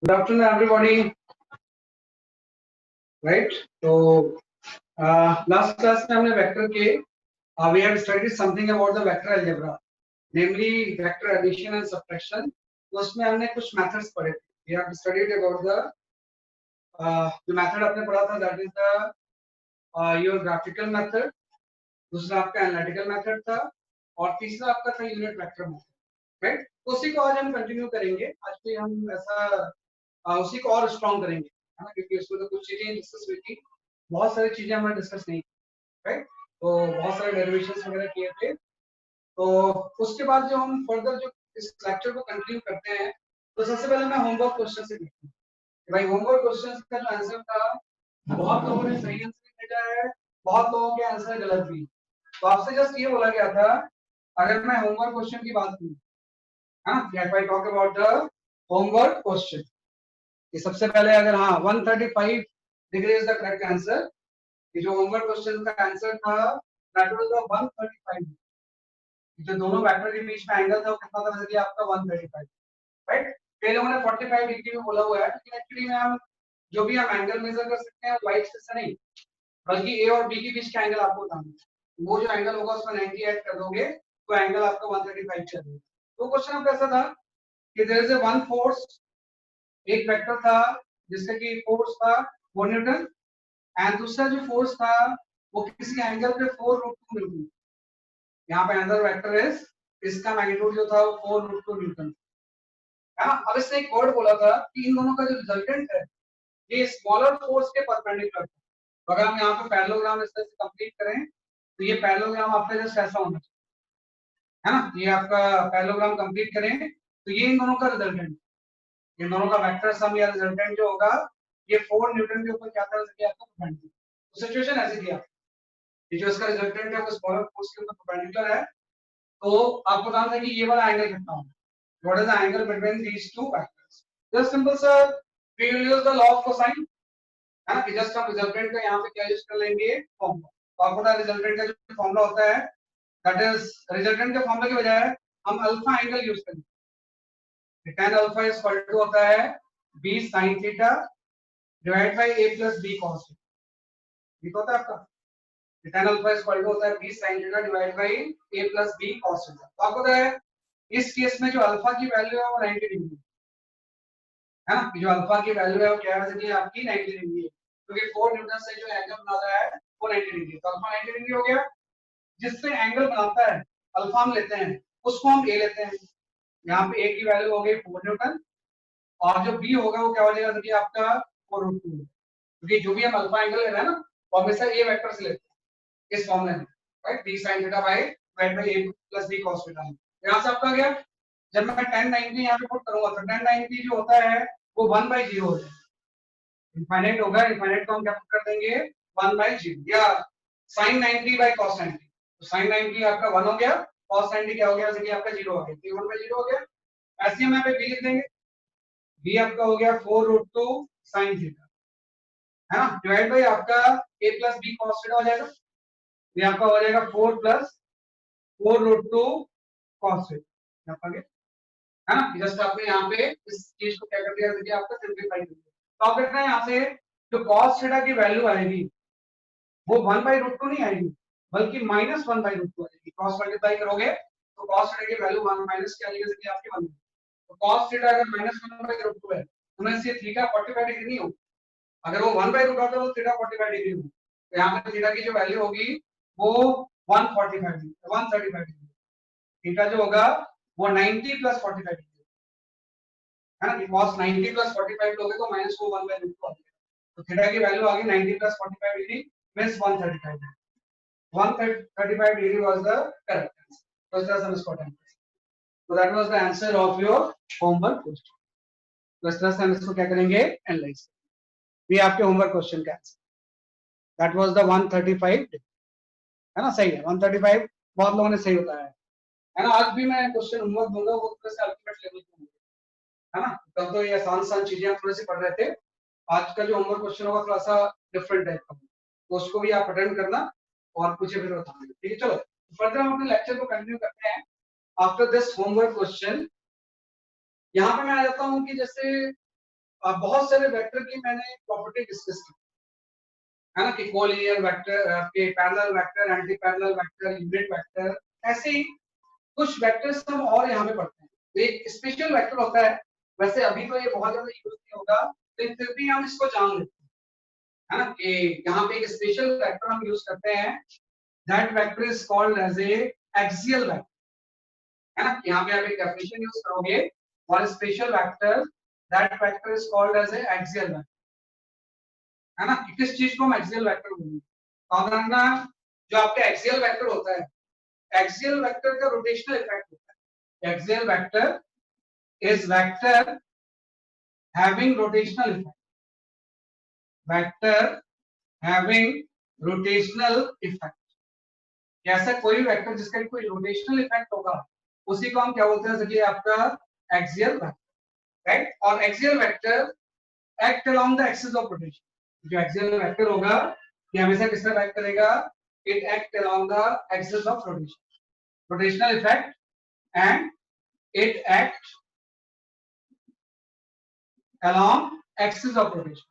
Good afternoon, everybody. Right. So last class में हमने vector के we have studied something about the vector algebra, namely vector addition and subtraction. तो उसमें हमने कुछ methods पढ़े थे. We have studied about the जो method आपने पढ़ा था that is the your graphical method. दूसरा आपका analytical method था और तीसरा आपका था unit vector method. Right. तो उसी को आज हम कंटिन्यू करेंगे. आज भी हम ऐसा उसी को और स्ट्रॉन्ग करेंगे, है ना, क्योंकि उसमें तो कुछ चीजें डिस्कस हुई थी, बहुत सारी चीजें हमने डिस्कस नहीं की, राइट। तो बहुत सारे डेरिवेशंस वगैरह किए थे। तो उसके बाद जो हम फर्दर जो इस लेक्चर को कंटिन्यू करते हैं, तो सबसे पहले मैं होमवर्क क्वेश्चन से देखता हूँ कि भाई होमवर्क क्वेश्चन का जो आंसर था, बहुत लोगों ने सही आंसर भेजा है, बहुत लोगों के आंसर गलत भी। तो आपसे जस्ट ये बोला गया था, अगर मैं होमवर्क क्वेश्चन की बात करूँ, if I talk about the homework question, ये सबसे पहले अगर हाँ 135 degree is the correct answer. ये जो होमवर्क क्वेश्चन का आंसर था दैट वाज द 135। जो दोनों वेक्टर के बीच में एंगल था वो कितना था, जैसे कि आपका 135, राइट। कई लोगों ने 45 डिग्री में बोला हुआ है, लेकिन एक्चुअली में हम जो भी हम एंगल मेजर कर सकते हैं वाइट से नहीं, बल्कि ए और बी के बीच का एंगल आपको बताना है। वो जो एंगल होगा उसमें 90 ऐड कर दोगे तो एंगल आपका 135 चलेगा। तो क्वेश्चन आपका ऐसा था कि there is a one force, एक वेक्टर था जिसका कि फोर्स था 4 न्यूटन, एंड दूसरा जो फोर्स था वो किसी एंगल पे 4√2 न्यूटन। यहाँ पे अनदर वेक्टर इज, इसका मैग्नीट्यूड जो था वो 4√2 न्यूटन, है ना। अब इसने एक वर्ड बोला था कि इन दोनों का जो रिजल्टेंट है ये स्मॉलर फोर्स के परपेंडिकुलर है। तो अगर हम यहाँ पे पैरेललोग्राम इस तरह से कंप्लीट करें तो ये पैरेललोग्राम आपका जस्ट ऐसा होना चाहिए, है ना। ये आपका पैरेललोग्राम कंप्लीट करें तो ये इन दोनों का रिजल्टेंट, इन दोनों का वेक्टर सम या रिजल्टेंट जो होगा ये 4 न्यूटन के ऊपर क्या था, जैसे कि आपका परपेंडिकुलर। तो सिचुएशन ऐसी थी, ये जो इसका रिजल्टेंट है वो स्मॉलर फोर्स के ऊपर परपेंडिकुलर है। तो आपको बताना था कि ये वाला एंगल कितना होगा, what is the angle between these two vectors. Just simple sir, we will use the law of cosine, है ना, कि जस्ट हम रिजल्टेंट का यहाँ पे क्या यूज कर लेंगे, फॉर्मूला। तो आपको पता है रिजल्टेंट का जो फॉर्मूला होता है दैट इज, रिजल्टेंट के फॉर्मूला की बजाय हम अल्फा एंगल यूज करेंगे। tan alpha is equal to होता है b sin theta divide by a plus b cos theta. ठीक होता है आपका tan alpha is equal to होता है b sin theta divide by a plus b cos theta. तो आपको पता है इस केस में जो अल्फा की वैल्यू है वो 90 डिग्री है ना। जो अल्फा की वैल्यू है वो क्या है, कि आपकी 90 डिग्री है, क्योंकि 4 न्यूटन से जो एंगल बना रहा है वो 90 डिग्री। तो अल्फा 90 डिग्री हो गया, जिससे एंगल बनाता है अल्फा हम लेते हैं, उसको हम ए लेते हैं। यहाँ पे ए की वैल्यू हो गई 4 न्यूटन और जो बी होगा वो क्या हो जाएगा, देखिए आपका 4√2, क्योंकि जो भी हम अल्फा एंगल ले रहे हैं ना वो हमेशा ए वेक्टर से लेते हैं इस फॉर्मूले में, right. b sin theta by divide by a plus b cos theta. यहां से आपका गया, जब मैं tan 90 यहां पे पुट करूंगा तो tan 90 जो होता है वो 1/0 हो जाएगा, इनफाइनाइट होगा, इनफाइनाइट को हम क्या पुट कर देंगे 1/0, या sin 90 बाय cos 90। तो sin 90 आपका 1 हो गया, cos 90 क्या हो गया, जैसे कि आपका 0 हो गया, तो 1/0 हो गया। ऐसे हम यहाँ पे b लिख देंगे, b आपका हो गया 4√2 sin थीटा, है ना, डिवाइड बाय आपका a plus b cos theta हो जाएगा। ये आपका हो जाएगा 4 प्लस 4√2 cos थीटा, आपका गया, है ना। जस्ट आपने यहाँ पे इस चीज को क्या कर दिया, देखिए आपका सिंपलीफाई कर दिया। तो आप देख रहे हैं यहाँ से जो cos थीटा की वैल्यू आएगी वो 1/√2 नहीं आएगी, बल्कि -1/√2 आएगी। क्रॉस मल्टीप्लाई करोगे तो cos थीटा की वैल्यू 1 माइनस क्या आएगी, देखिए आपकी 1। तो cos थीटा अगर -1/√2 है तो मैं से थीटा 45 डिग्री नहीं होगी, अगर वो 1/√2 होता तो थीटा 45 डिग्री होगी। तो यहाँ पे थीटा की जो वैल्यू होगी वो 145 डिग्री 135 डिग्री, थीटा जो होगा वो 90 प्लस 45 डिग्री, है ना। cos 90 प्लस 45 लोगे तो माइनस को 1/√2 आ जाएगा। तो थीटा की वैल्यू आ गई 90 plus 45 degree means 135 degree. 135 degree was the correct answer. So इस तरह से हम इसको अटेम्प्ट करेंगे। So that was the answer of your homework question. तो इस तरह से हम इसको क्या करेंगे, एनालाइज करेंगे। ये आपके होमवर्क क्वेश्चन का answer, that was the 135 degree, है ना, सही है 135, बहुत लोगों ने सही बताया है ना। आज भी मैं क्वेश्चन होमवर्क दूंगा वो थोड़ा सा अल्टीमेट लेवल पे होंगे, है ना। कल तो ये आसान आसान चीजें हम थोड़े से पढ़ रहे थे, आज का जो होमवर्क क्वेश्चन होगा थोड़ा सा डिफरेंट टाइप का, तो उसको भी आप अटेंड करना और पूछे फिर बताना, ठीक है। चलो फर्दर हम अपने लेक्चर को कंटिन्यू करते हैं। आफ्टर दिस होमवर्क क्वेश्चन यहाँ पे मैं आ जाता हूँ कि जैसे बहुत सारे वेक्टर की मैंने प्रॉपर्टी डिस्कस की है ना, कि कोलिनियर वेक्टर, के parallel vector, anti parallel vector, unit vector, ऐसे ही कुछ वेक्टर्स हम और यहाँ पे पढ़ते हैं। तो एक स्पेशल वेक्टर होता है, वैसे अभी तो ये बहुत ज्यादा यूज नहीं होगा, लेकिन फिर भी हम इसको जान लेते हैं, है ना, कि यहाँ पे एक स्पेशल वेक्टर हम यूज करते हैं, that vector is called as a axial vector, है ना। यहाँ पे आप एक डेफिनेशन यूज करोगे, और special vector, that vector is called as a axial vector, है ना। किस चीज को हम एक्सियल वेक्टर बोलेंगे, तो जो आपका एक्सियल वेक्टर होता है, एक्सियल वेक्टर का रोटेशनल इफेक्ट होता है। Axial vector is vector having rotational effect, vector having rotational effect. ऐसा कोई वेक्टर जिसका कोई रोटेशनल इफेक्ट होगा, उसी को हम क्या बोलते हैं, देखिए आपका एक्सियल वेक्टर, राइट। और axial vector act along the axis of rotation. जो एक्सियल वेक्टर होगा ये हमेशा किस तरह एक्ट करेगा, it act along the axis of rotation, rotational effect, and it acts along axis of rotation,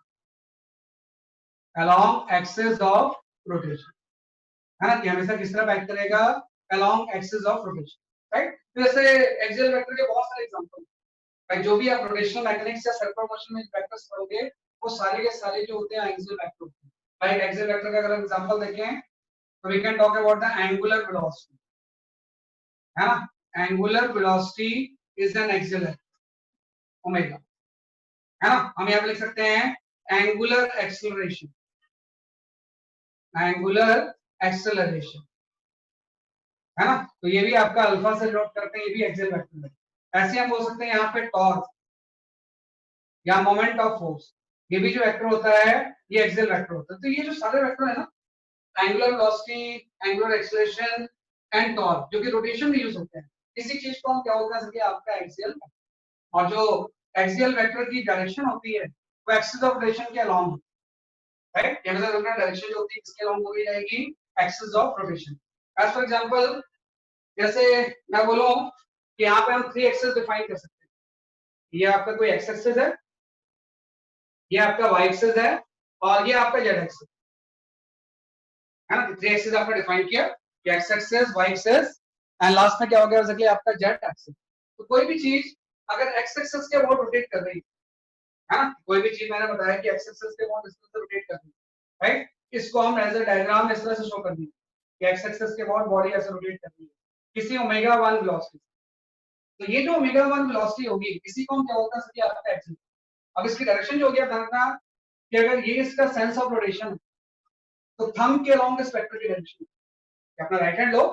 along axis of rotation, है ना, कि हमेशा किस तरह एक्ट करेगा, along axis of rotation, right. तो ऐसे एक्सियल वेक्टर के बहुत सारे एग्जांपल हैं, जो भी आप रोटेशनल मैकेनिक्स या सर्कुलर मोशन में वेक्टर्स पढ़ोगे, वो सारे के सारे जो होते हैं एक्सियल वेक्टर होते हैं। राइट, एक्सियल वेक्टर का अगर एग्जांपल देखें तो we can talk about the angular velocity, है ना। Angular velocity is an axial vector, omega, है ना। हम यहाँ पे लिख सकते हैं एंगुलर एक्सेलरेशन, एंगुलर एक्सेलरेशन, है ना। तो ये भी आपका अल्फा से नोट करते हैं, ये भी एक्सियल वेक्टर है। ऐसे हम बोल सकते हैं यहाँ पे टॉर्क या मोमेंट ऑफ फोर्स, ये भी जो वेक्टर होता है ये एक्सियल वेक्टर होता है। तो ये जो सारे वेक्टर है ना, angular velocity, angular acceleration and torque, जो कि रोटेशन में यूज होते हैं, इसी चीज को हम क्या बोलते हैं, आपका एक्सियल। और जो एक्सियल वेक्टर की डायरेक्शन होती है वो एक्सिस ऑफ रोटेशन के अलोंग, राइट। ये मतलब अपना डायरेक्शन जो होती है किसके अलोंग होगी जाएगी, axis of rotation. As for example, जैसे मैं बोलूं कि यहाँ पे हम 3 एक्सिस डिफाइन कर सकते हैं। ये आपका कोई एक्स एक्सिस है, ये आपका वाई एक्सिस है, और ये आपका जेड एक्सिस है ना। 3 एक्सिस आपका डिफाइन किया, x axis, y axis, and last में क्या हो गया बेसिकली आपका जेड एक्सिस। तो कोई भी चीज अगर एक्स एक्सिस के अबाउट रोटेट कर रही है ना, कोई भी चीज मैंने बताया कि एक्स एक्सिस के अबाउट इस तरह से रोटेट कर रही है, राइट। इसको हम एज अ डायग्राम इस तरह से शो कर देंगे कि एक्स एक्सिस के अबाउट बॉडी ऐसे रोटेट कर रही है किसी ओमेगा 1 वेलोसिटी। तो ये जो ओमेगा 1 वेलोसिटी होगी, इसी को हम क्या बोलते हैं, कि आपका एक्सिस। अब इसकी डायरेक्शन जो हो गया धरना, कि अगर ये इसका सेंस ऑफ रोटेशन है, तो थंब के अलोंग इस वेक्टर की डायरेक्शन, अपना राइट हैंड लो,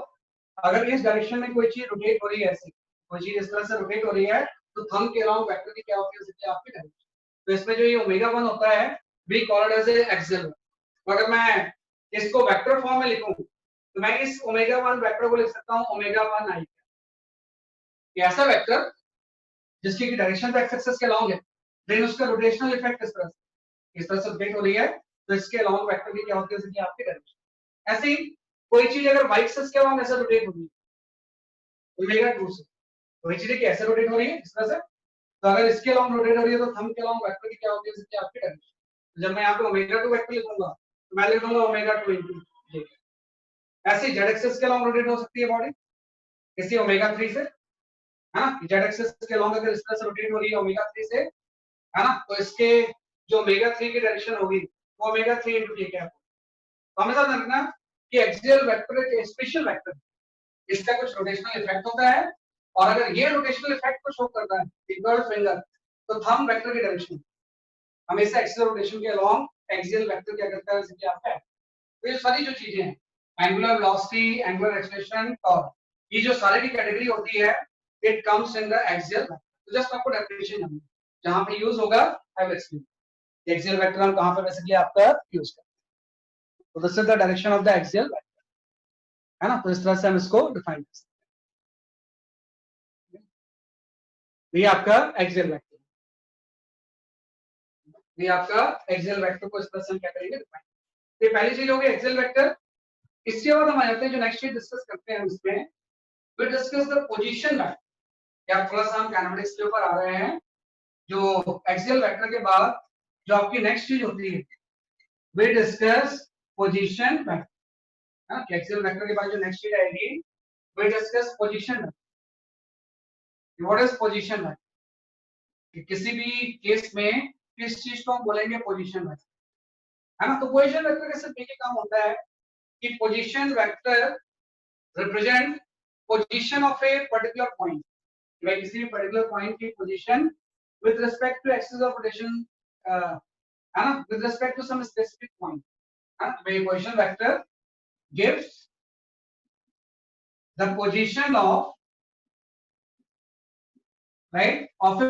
अगर इस डायरेक्शन में कोई चीज रोटेट हो रही है, ऐसे कोई चीज इस तरह से रोटेट हो रही है, तो थंब के अलोंग वेक्टर की क्या होती है, आपकी डायरेक्शन। तो इसमें जो ये ओमेगा 1 होता है, we called as a axial. अगर मैं इसको वेक्टर फॉर्म में लिखूं, तो मैं इस ओमेगा 1 वेक्टर को लिख सकता हूं ओमेगा 1 आई। ये ऐसा वेक्टर जिसकी डायरेक्शन तो एक्स एक्सिस के अलोंग है, लेकिन उसका रोटेशनल इफेक्ट इस तरह से रोटेट हो रही है, तो इसके अलोंग वेक्टर की क्या होती है, आपकी डायरेक्शन। ऐसे ही कोई चीज अगर वाई एक्सिस के अलोंग ऐसे रोटेट हो रही है ओमेगा 2 से, वही चीज कैसे रोटेट हो रही है, इस तरह से। तो अगर इसके अलोंग रोटेट हो रही है, तो थंब के अलोंग वेक्टर की क्या होती है, आपकी डायरेक्शन। जब मैं यहाँ पे ओमेगा 2 वेक्टर लिखूंगा, तो मैं लिख दूंगा ओमेगा 2 इनटू जे। ऐसे जेड एक्सिस के अलोंग रोटेट हो सकती है बॉडी किसी ओमेगा 3 से, है ना। जेड एक्सिस के अलोंग अगर इस तरह से रोटेट हो रही है ओमेगा 3 से, है ना, तो इसके जो ओमेगा 3 की डायरेक्शन होगी वो ओमेगा 3 इनटू जे कैप। तो हमेशा देखना कि एक्सियल वेक्टर एक स्पेशल वेक्टर, इसका कुछ रोटेशनल इफेक्ट होता है, और अगर ये रोटेशनल इफेक्ट को शो करता है इनवर्ट फिंगर, तो थंब वेक्टर की डायरेक्शन हमेशा एक्सियल रोटेशन के अलोंग एक्सियल वेक्टर क्या करता है, जैसे कि आपका है। तो ये सारी जो चीजें हैं, एंगुलर वेलोसिटी, एंगुलर एक्सेलरेशन, और ये जो सारी की कैटेगरी होती है, it comes in the axial vector. तो जस्ट आपको डेफिनेशन जानना है, जहां पे यूज होगा I will explain axial vector हम कहां पे बेसिकली आपका यूज करते हैं। तो this is the direction of the axial vector, है ना। तो इस तरह से हम इसको डिफाइन कर सकते हैं। ये आपका एक्सियल वेक्टर, ये आपका एक्सियल वेक्टर को इस तरह से हम क्या करेंगे, डिफाइन। तो पहली चीज होगी एक्सियल वेक्टर। इसके बाद हम आ जाते हैं जो नेक्स्ट चीज डिस्कस करते हैं उसमें, we discuss the position vector. या थोड़ा सा हम काइनेमेटिक्स के ऊपर आ रहे हैं, जो एक्सियल वेक्टर के बाद जो आपकी नेक्स्ट चीज होती है, वी डिस्कस पोजीशन वेक्टर, है ना? एक्सियल वेक्टर के बाद जो नेक्स्ट चीज आएगी, we discuss position. What is position vector? किसी भी केस में किस चीज को हम बोलेंगे पोजीशन वेक्टर, है ना? तो पोजीशन वेक्टर का सिर्फ एक ही काम होता है कि position vector represent position of a particular point, भाई किसी भी पर्टिकुलर पॉइंट की position with respect to axis of rotation, है ना, with respect to some specific point, है ना? भाई position vector gives the position of, right, of a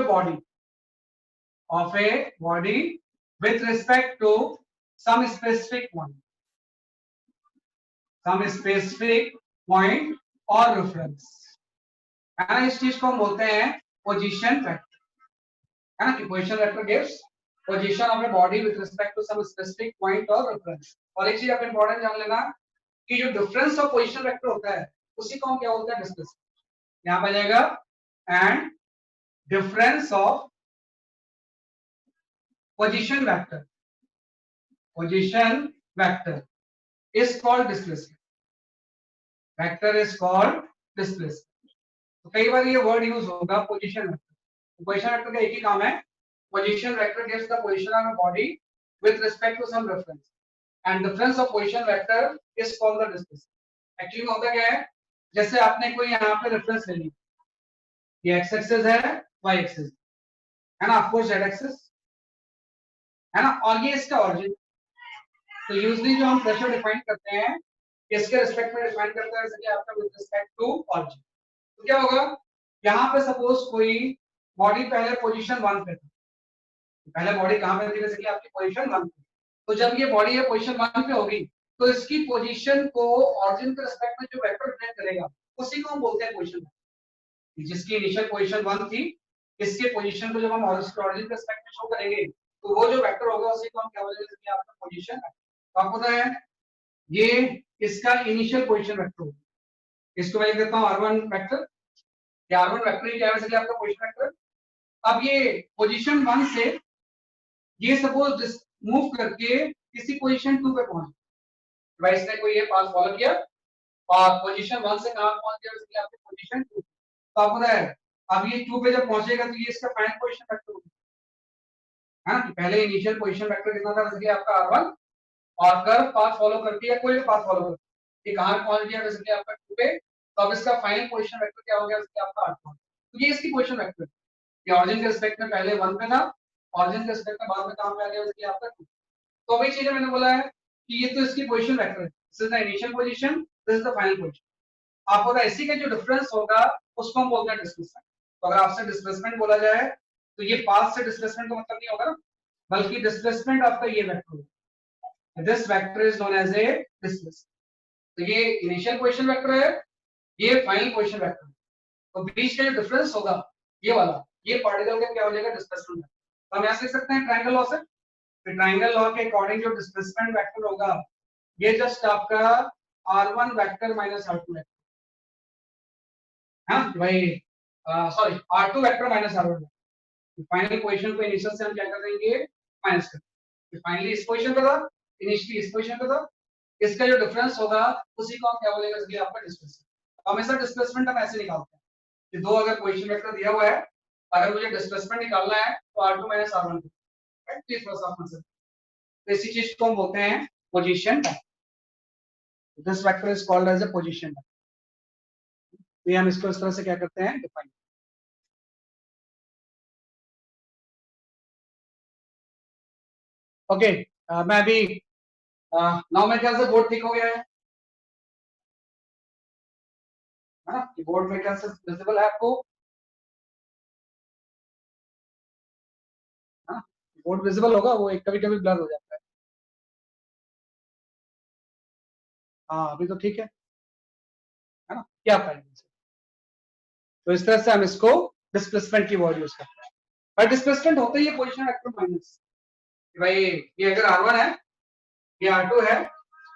body with respect to some specific point or reference, है ना? इस चीज को हम बोलते हैं पोजीशन वेक्टर, है ना? कि position vector gives position of a body with respect to some specific point और रेफरेंस। और एक चीज आप इंपॉर्टेंट जान लेना कि जो डिफरेंस ऑफ पोजीशन वेक्टर होता है उसी को हम क्या बोलते हैं, डिस्प्लेसमेंट। यहां पर जाएगा and difference of position vector is called displacement, vector is called displacement। तो कई बार ये वर्ड यूज होगा पोजीशन वेक्टर। तो पोजीशन वेक्टर का एक ही काम है, position vector gives the position of a body with respect to some reference and difference of position vector is called the displacement। Actually में होता क्या है, जैसे आपने कोई यहाँ पे रेफरेंस ले ली, ये x एक्सिस है, y एक्सिस है ना, ऑफ कोर्स z एक्सिस है ना, और ये इसका ऑरिजिन। तो यूजुअली जो हम प्रेशर डिफाइन करते हैं किसके रिस्पेक्ट में डिफाइन करते हैं, जैसे कि आपका विद रिस्पेक्ट टू ऑरिजिन। तो क्या होगा, यहाँ पे सपोज कोई बॉडी पहले पोजीशन 1 पे था, पहले बॉडी कहाँ पे थी, जैसे कि आपकी पोजीशन 1 पे। तो जब ये बॉडी है पोजीशन 1 पे होगी तो इसकी पोजीशन को ऑरिजिन के रिस्पेक्ट में जो वेक्टर रिप्रेजेंट करेगा उसी को हम बोलते हैं पोजीशन। जिसकी इनिशियल पोजीशन 1 थी, इसके पोजीशन को जब हम ऑरिजिन के रिस्पेक्ट में शो करेंगे तो वो जो वेक्टर होगा उसी को हम क्या बोलेंगे, जैसे कि आपका पोजीशन। तो आपको पता है ये इसका इनिशियल पोजीशन वेक्टर होगा, इसको मैं लिख देता हूं r1 वेक्टर। ये r1 वेक्टर ही क्या है, जैसे कि आपका पोजीशन वेक्टर। अब ये पोजीशन 1 से ये सपोज मूव करके किसी पोजीशन 2 पे पहुंच, भाई इसने कोई ये पाथ फॉलो किया और पोजीशन 1 से कहां पहुंच गया, जैसे कि आपके पोजीशन 2। तो आपको पता है अब ये 2 पे जब पहुंचेगा तो ये इसका फाइनल पोजीशन वेक्टर होगा, है ना? पहले इनिशियल पोजीशन वेक्टर कितना था, जैसे कि आपका r1, और कर्व पाथ फॉलो करके या कोई भी पाथ फॉलो करके ये कहां पहुंच गया, जैसे कि आपका 2 पे। तो अब इसका फाइनल पोजीशन वेक्टर क्या हो गया, जैसे कि आपका r1। तो ये इसकी पोजीशन वेक्टर, ये ऑरिजिन के रिस्पेक्ट में पहले 1 पे था, ऑरिजिन के रिस्पेक्ट में बाद में कहां पे आ गया, जैसे कि आपका 2। तो वही चीज मैंने बोला है कि ये तो इसकी पोजीशन वेक्टर है, this is the initial position, this is the final position. आपको पता है इसी का जो डिफरेंस होगा उसको हम बोलते हैं डिस्प्लेसमेंट। तो अगर आपसे डिस्प्लेसमेंट बोला जाए तो ये पाथ से डिस्प्लेसमेंट का मतलब नहीं होगा ना, बल्कि डिस्प्लेसमेंट आपका ये वेक्टर होगा, this vector is known as a displacement. तो ये इनिशियल पोजीशन वेक्टर है, ये फाइनल पोजीशन वेक्टर है। तो बीच का जो डिफरेंस होगा ये वाला, ये पार्टिकल का क्या हो जाएगा, डिस्प्लेसमेंट। तो हम ऐसे लिख सकते हैं ट्रायंगल लॉ से, तो ट्रायंगल लॉ के अकॉर्डिंग जो डिस्प्लेसमेंट वेक्टर होगा ये जस्ट आपका r1 vector minus r2 vector, हाँ भाई sorry r2 vector minus r1। Final position को इनिशियल से हम क्या कर देंगे, माइनस कर देंगे। फाइनली इस पोजीशन पे था, इनिशियली इस पोजीशन पे था, इसका जो डिफरेंस होगा उसी को हम क्या बोलेंगे, इसलिए आपका डिस्प्लेसमेंट। हमेशा डिस्प्लेसमेंट हम ऐसे निकालते हैं कि दो अगर पोजीशन वेक्टर दिया हुआ है, अगर मुझे डिस्प्लेसमेंट निकालना है तो r2 माइनस r1, राइट? तो इस तरह से तो इसी चीज को हम बोलते हैं position vector. This vector is called as a position vector. तो ये हम इसको इस तरह से क्या करते हैं, डिफाइन। ओके मैं अभी नाउ मेरे ख्याल से बोर्ड ठीक हो गया है ना? बोर्ड में क्या विजिबल है आपको, हाँ बोर्ड विजिबल होगा, वो एक कभी कभी ब्लर हो जाता है। हाँ अभी तो ठीक है ना, क्या फाइनल। तो इस तरह से हम इसको डिस्प्लेसमेंट की वर्ड यूज करते हैं। पर डिस्प्लेसमेंट होता ही है पोजीशन वेक्टर माइनस, भाई ये अगर r1 है, ये r2 है,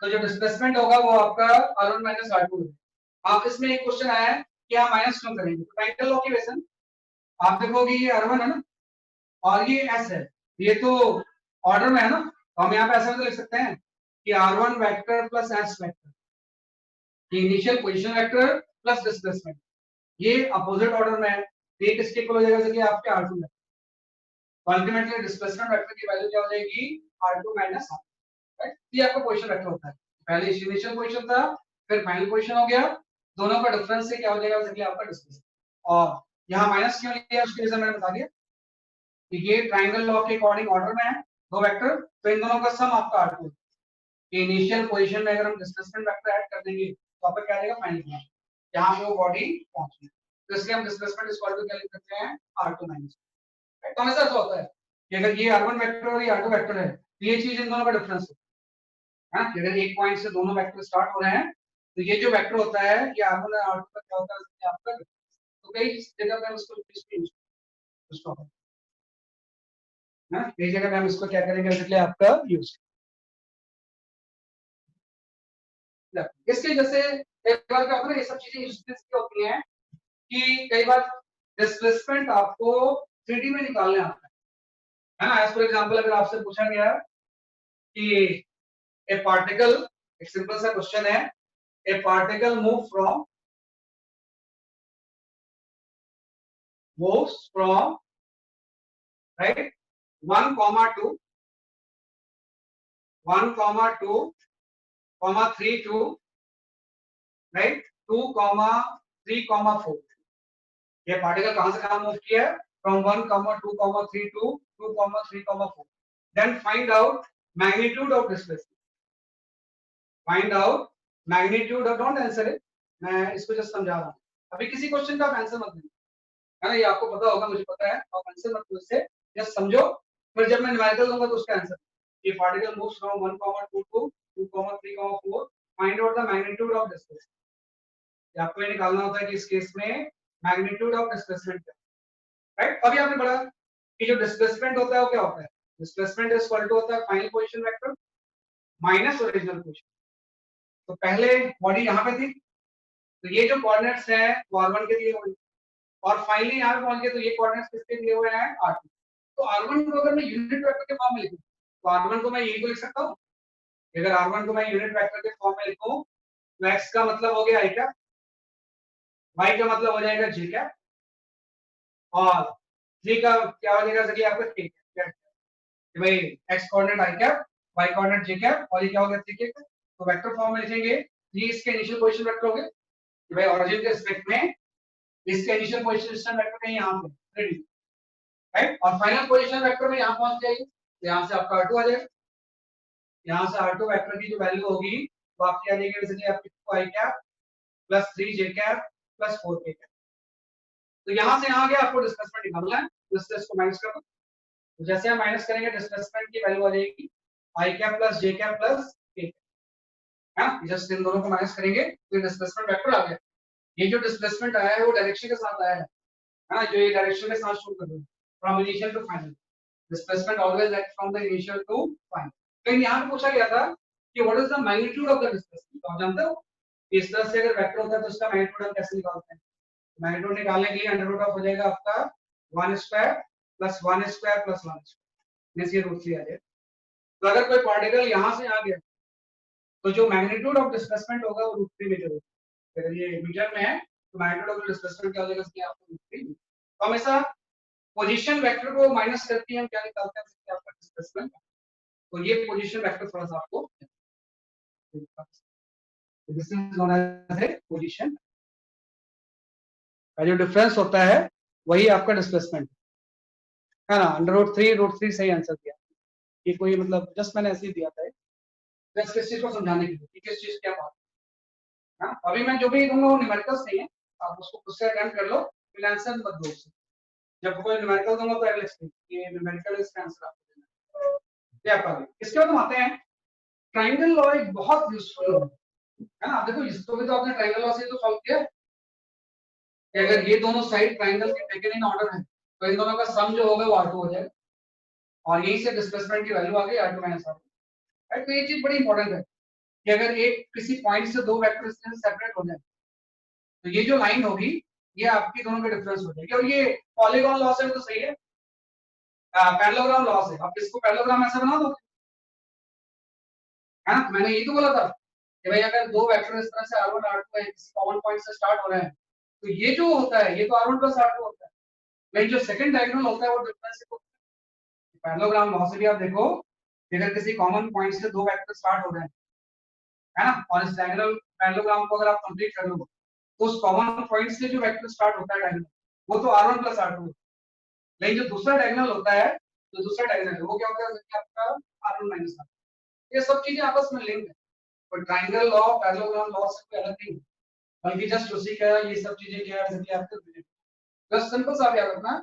तो जो डिस्प्लेसमेंट होगा वो आपका r1 माइनस r2 है। आप इसमें एक क्वेश्चन आया है कि हम माइनस क्यों करेंगे, तो ट्रायंगल लॉ की वजह से आप देखोगे ये r1 है ना, और ये एस है, ये तो ऑर्डर में है ना, तो हम यहाँ पे ऐसा तो लिख सकते हैं कि R1 vector plus S vector, initial position vector plus displacement, ये अपोजिट ऑर्डर में है, ये किसके इक्वल हो जाएगा, जैसे कि आपके R2 में अल्टीमेटली डिस्प्लेसमेंट वेक्टर की वैल्यू क्या हो जाएगी, R2 माइनस R, राइट। ये आपका पोजीशन वेक्टर होता है, पहले इनिशियल पोजीशन था फिर फाइनल पोजीशन हो गया, दोनों का डिफरेंस से क्या हो जाएगा, जैसे आपका डिस्प्लेसमेंट। और यहाँ माइनस क्यों लिया उसके रीजन मैंने बता दिया कि ये ट्रायंगल लॉ के अकॉर्डिंग ऑर्डर में है दो वेक्टर, तो इन दोनों का सम आपका R2 है। इनिशियल पोजीशन में अगर हम डिस्प्लेसमेंट वेक्टर ऐड कर देंगे तो आपका क्या आ जाएगा, फाइनल पोजीशन, यहाँ पे वो बॉडी पहुंची, तो इसलिए हम डिस्प्लेसमेंट इक्वल टू क्या लिख सकते हैं, R2 माइनस। तो हमेशा ऐसा होता है कि अगर ये R1 वेक्टर और ये R2 वेक्टर है तो ये चीज इन दोनों का डिफरेंस है ना, कि अगर एक पॉइंट से दोनों वेक्टर स्टार्ट हो रहे हैं तो ये जो वेक्टर होता है ये R1 और R2 का क्या होता है, आपका, तो कई जगह पे हम इसको यूज ना, कई जगह पे हम इसको क्या करेंगे, इसलिए आपका यूज, इसके जैसे कई बार क्या होता है, ये सब चीजें यूजलेस की होती हैं कि कई बार डिस्प्लेसमेंट आपको 3D में निकालने आता है ना। एज फॉर एग्जांपल अगर आपसे पूछा गया कि ए पार्टिकल, एक सिंपल सा क्वेश्चन है, ए particle moves from right 1 comma 2 1 comma 2 comma 3 to right 2 comma 3 comma 4, ये पार्टिकल कहां से कहां मूव किया है, from 1 comma 2 comma 3 to 2 comma 3 comma 4, then find out magnitude of displacement, find out magnitude of, don't answer it, मैं इसको just समझा रहा हूं, अभी किसी क्वेश्चन का आप आंसर मत देना, है ना, ये आपको पता होगा, मुझे पता है, आप आंसर मत दो इससे, जस्ट समझो, फिर जब मैं न्यूमेरिकल दूंगा तो उसका आंसर, ये particle moves from 1 2 to 2 3 4, find out the magnitude of displacement, ये आपको ये निकालना होता है कि इस केस में मैग्नीट्यूड ऑफ डिस्प्लेसमेंट क्या है, राइट। अभी आपने पढ़ा कि जो डिस्प्लेसमेंट होता है वो क्या होता है, डिस्प्लेसमेंट इज इक्वल टू होता है final position vector minus original position, तो पहले बॉडी यहाँ पे थी, तो ये जो कोऑर्डिनेट्स हैं वो R1 के दिए हुए, और फाइनली यहाँ पे पहुंच गए तो ये कोऑर्डिनेट्स किसके दिए हुए हैं, R2, तो R1 को अगर मैं यूनिट वेक्टर के फॉर्म में लिखूं तो R1 को मैं यही को लिख सकता हूँ, अगर R1 को मैं यूनिट वेक्टर के फॉर्म में लिखूं तो x का मतलब हो गया i कैप, y का मतलब हो जाएगा j कैप, और 3 का क्या हो जाएगा, जैसे आपका k कैप, भाई x coordinate i cap, y coordinate j cap, और ये क्या हो गया 3 कैप, तो वेक्टर फॉर्म में लिखेंगे, ये इसके इनिशियल पोजीशन वेक्टर हो गए, कि भाई ओरिजिन के रिस्पेक्ट में इसके इनिशियल पोजीशन वेक्टर कहीं यहाँ पे रेडी, राइट, और फाइनल पोजीशन वेक्टर में यहाँ पहुंच जाएगी, तो यहाँ से आपका R2 आ जाएगा, यहाँ से R2 वेक्टर की जो वैल्यू होगी वो आपकी आ जाएगी, बेसिकली आपकी 2 i cap plus 3 j cap plus 4 k cap, तो यहाँ से यहाँ गया आपको डिस्प्लेसमेंट निकालना है, तो इसको माइनस कर दो, तो जैसे हम माइनस करेंगे डिस्प्लेसमेंट की वैल्यू आ जाएगी i cap plus j cap plus k cap, है, जस्ट इन दोनों को माइनस करेंगे तो डिस्प्लेसमेंट वेक्टर आ गया, ये जो डिस्प्लेसमेंट आया है वो डायरेक्शन के साथ आया है ना, जो ये डायरेक्शन के साथ शो कर रहे हैं, from initial to final, displacement always act from the initial to final, लेकिन यहाँ पे पूछा गया था कि what is the magnitude of the displacement, तो आप जानते हो इस तरह से अगर वेक्टर होता है तो उसका मैग्नीट्यूड हम कैसे निकालते हैं, मैग्नीट्यूड निकालने के लिए अंडर रूट ऑफ हो जाएगा आपका 1 square plus 1 square plus 1 square, means ये रूट 3 आ जाएगा, तो अगर कोई पार्टिकल यहाँ से आ गया तो जो मैग्नीट्यूड ऑफ डिस्प्लेसमेंट होगा वो रूट 3 मीटर होगा, अगर ये मीटर में है तो मैग्नीट्यूड ऑफ डिस्प्लेसमेंट क्या हो जाएगा, इसलिए आपको रूट 3, तो हमेशा पोजीशन वेक्टर को माइनस करके हम क्या निकालते हैं, आपका डिस्प्लेसमेंट, तो ये पोजीशन वेक्टर थोड़ा सा आपको, this is known as a position, का जो डिफरेंस होता है वही आपका डिस्प्लेसमेंट है ना, अंडर रूट 3 सही आंसर दिया, ये कोई मतलब जस्ट मैंने ऐसे ही दिया था, जस्ट किस चीज को समझाने के लिए कि किस चीज क्या बात है, अभी मैं जो भी दूंगा वो न्यूमेरिकल्स नहीं है, आप उसको खुद से अटेम्प्ट कर लो, फिर आंसर मत दो, जब कोई न्यूमेरिकल दूंगा तो एटलीस्ट ये न्यूमेरिकल इसका आंसर आपको देना है, क्या पता है। इसके बाद हम आते हैं ट्रायंगल लॉ, एक बहुत यूजफुल लॉ है ना, देखो इसको भी तो आपने ट्रायंगल लॉ से तो सॉल्व किया कि अगर ये दोनों साइड ट्रायंगल के टेकन इन ऑर्डर है तो इन दोनों का सम जो होगा वो R2 हो जाएगा, और यहीं से डिस्प्लेसमेंट की वैल्यू आ गई R2 माइनस R2, राइट, तो ये चीज बड़ी इंपॉर्टेंट है कि अगर एक किसी पॉइंट से दो वेक्टर सेपरेट हो जाए तो ये जो लाइन होगी ये आपकी दोनों का डिफरेंस हो जाएगी, और ये पॉलीगॉन लॉ से तो सही है पैरेललोग्राम लॉस है, आप इसको पैरेललोग्राम ऐसे बना दो, है ना। मैंने यही तो बोला था कि भाई अगर दो वेक्टर इस तरह से r1 r2 है, किसी कॉमन पॉइंट से स्टार्ट हो रहे हैं, तो ये जो होता है ये तो r1 प्लस r2 होता है, लेकिन जो सेकंड डायगोनल होता है वो डिफरेंस है। पैरेललोग्राम लॉ से भी आप देखो कि अगर किसी कॉमन पॉइंट से दो वेक्टर स्टार्ट हो रहे हैं, है ना, और इस डायगोनल पैरेललोग्राम को अगर आप कंप्लीट कर लो तो उस कॉमन पॉइंट से जो वेक्टर स्टार्ट होता है डायगोनल, वो तो r1 प्लस r2, लेकिन जो दूसरा डायगोनल होता है, जो दूसरा डायगोनल है वो क्या होता है आपका r1 माइनस r2। ये सब चीजें आपस में लिंक है, और ट्रायंगल लॉ पैरेललोग्राम लॉ से कोई अलग नहीं है, बल्कि जस्ट उसी का ये सब चीजें क्या है जैसे आपके बस सिंपल सा आप याद रखना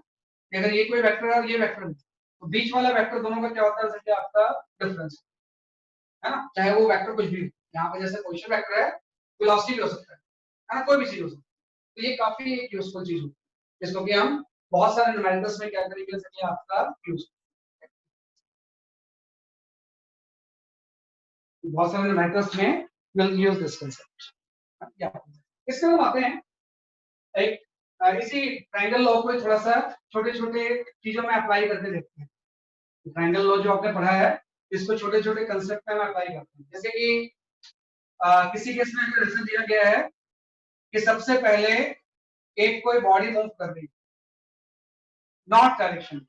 कि अगर ये कोई वेक्टर है और ये वेक्टर है, तो बीच वाला वेक्टर दोनों का क्या होता है जैसे आपका डिफरेंस, है ना, चाहे वो वेक्टर कुछ भी हो। यहाँ पे जैसे पोजीशन वेक्टर है, वेलोसिटी भी हो सकता है ना, कोई भी चीज हो सकती है। तो ये काफी एक यूजफुल चीज होती है, जिसको कि हम बहुत सारे न्यूमेरिकल्स में क्या करेंगे जैसे आपका यूज, बहुत सारे न्यूमेरिकल्स में विल यूज दिस कांसेप्ट। इसके हम आते हैं एक इसी ट्रायंगल लॉ को थोड़ा सा छोटे छोटे चीजों में अप्लाई करके देखते हैं। ट्रायंगल लॉ जो आपने पढ़ा है इसको छोटे छोटे कंसेप्ट में अप्लाई करते हैं। जैसे कि किसी केस में अगर रीजन दिया गया है कि सबसे पहले एक कोई बॉडी मूव कर रही है नॉर्थ डायरेक्शन,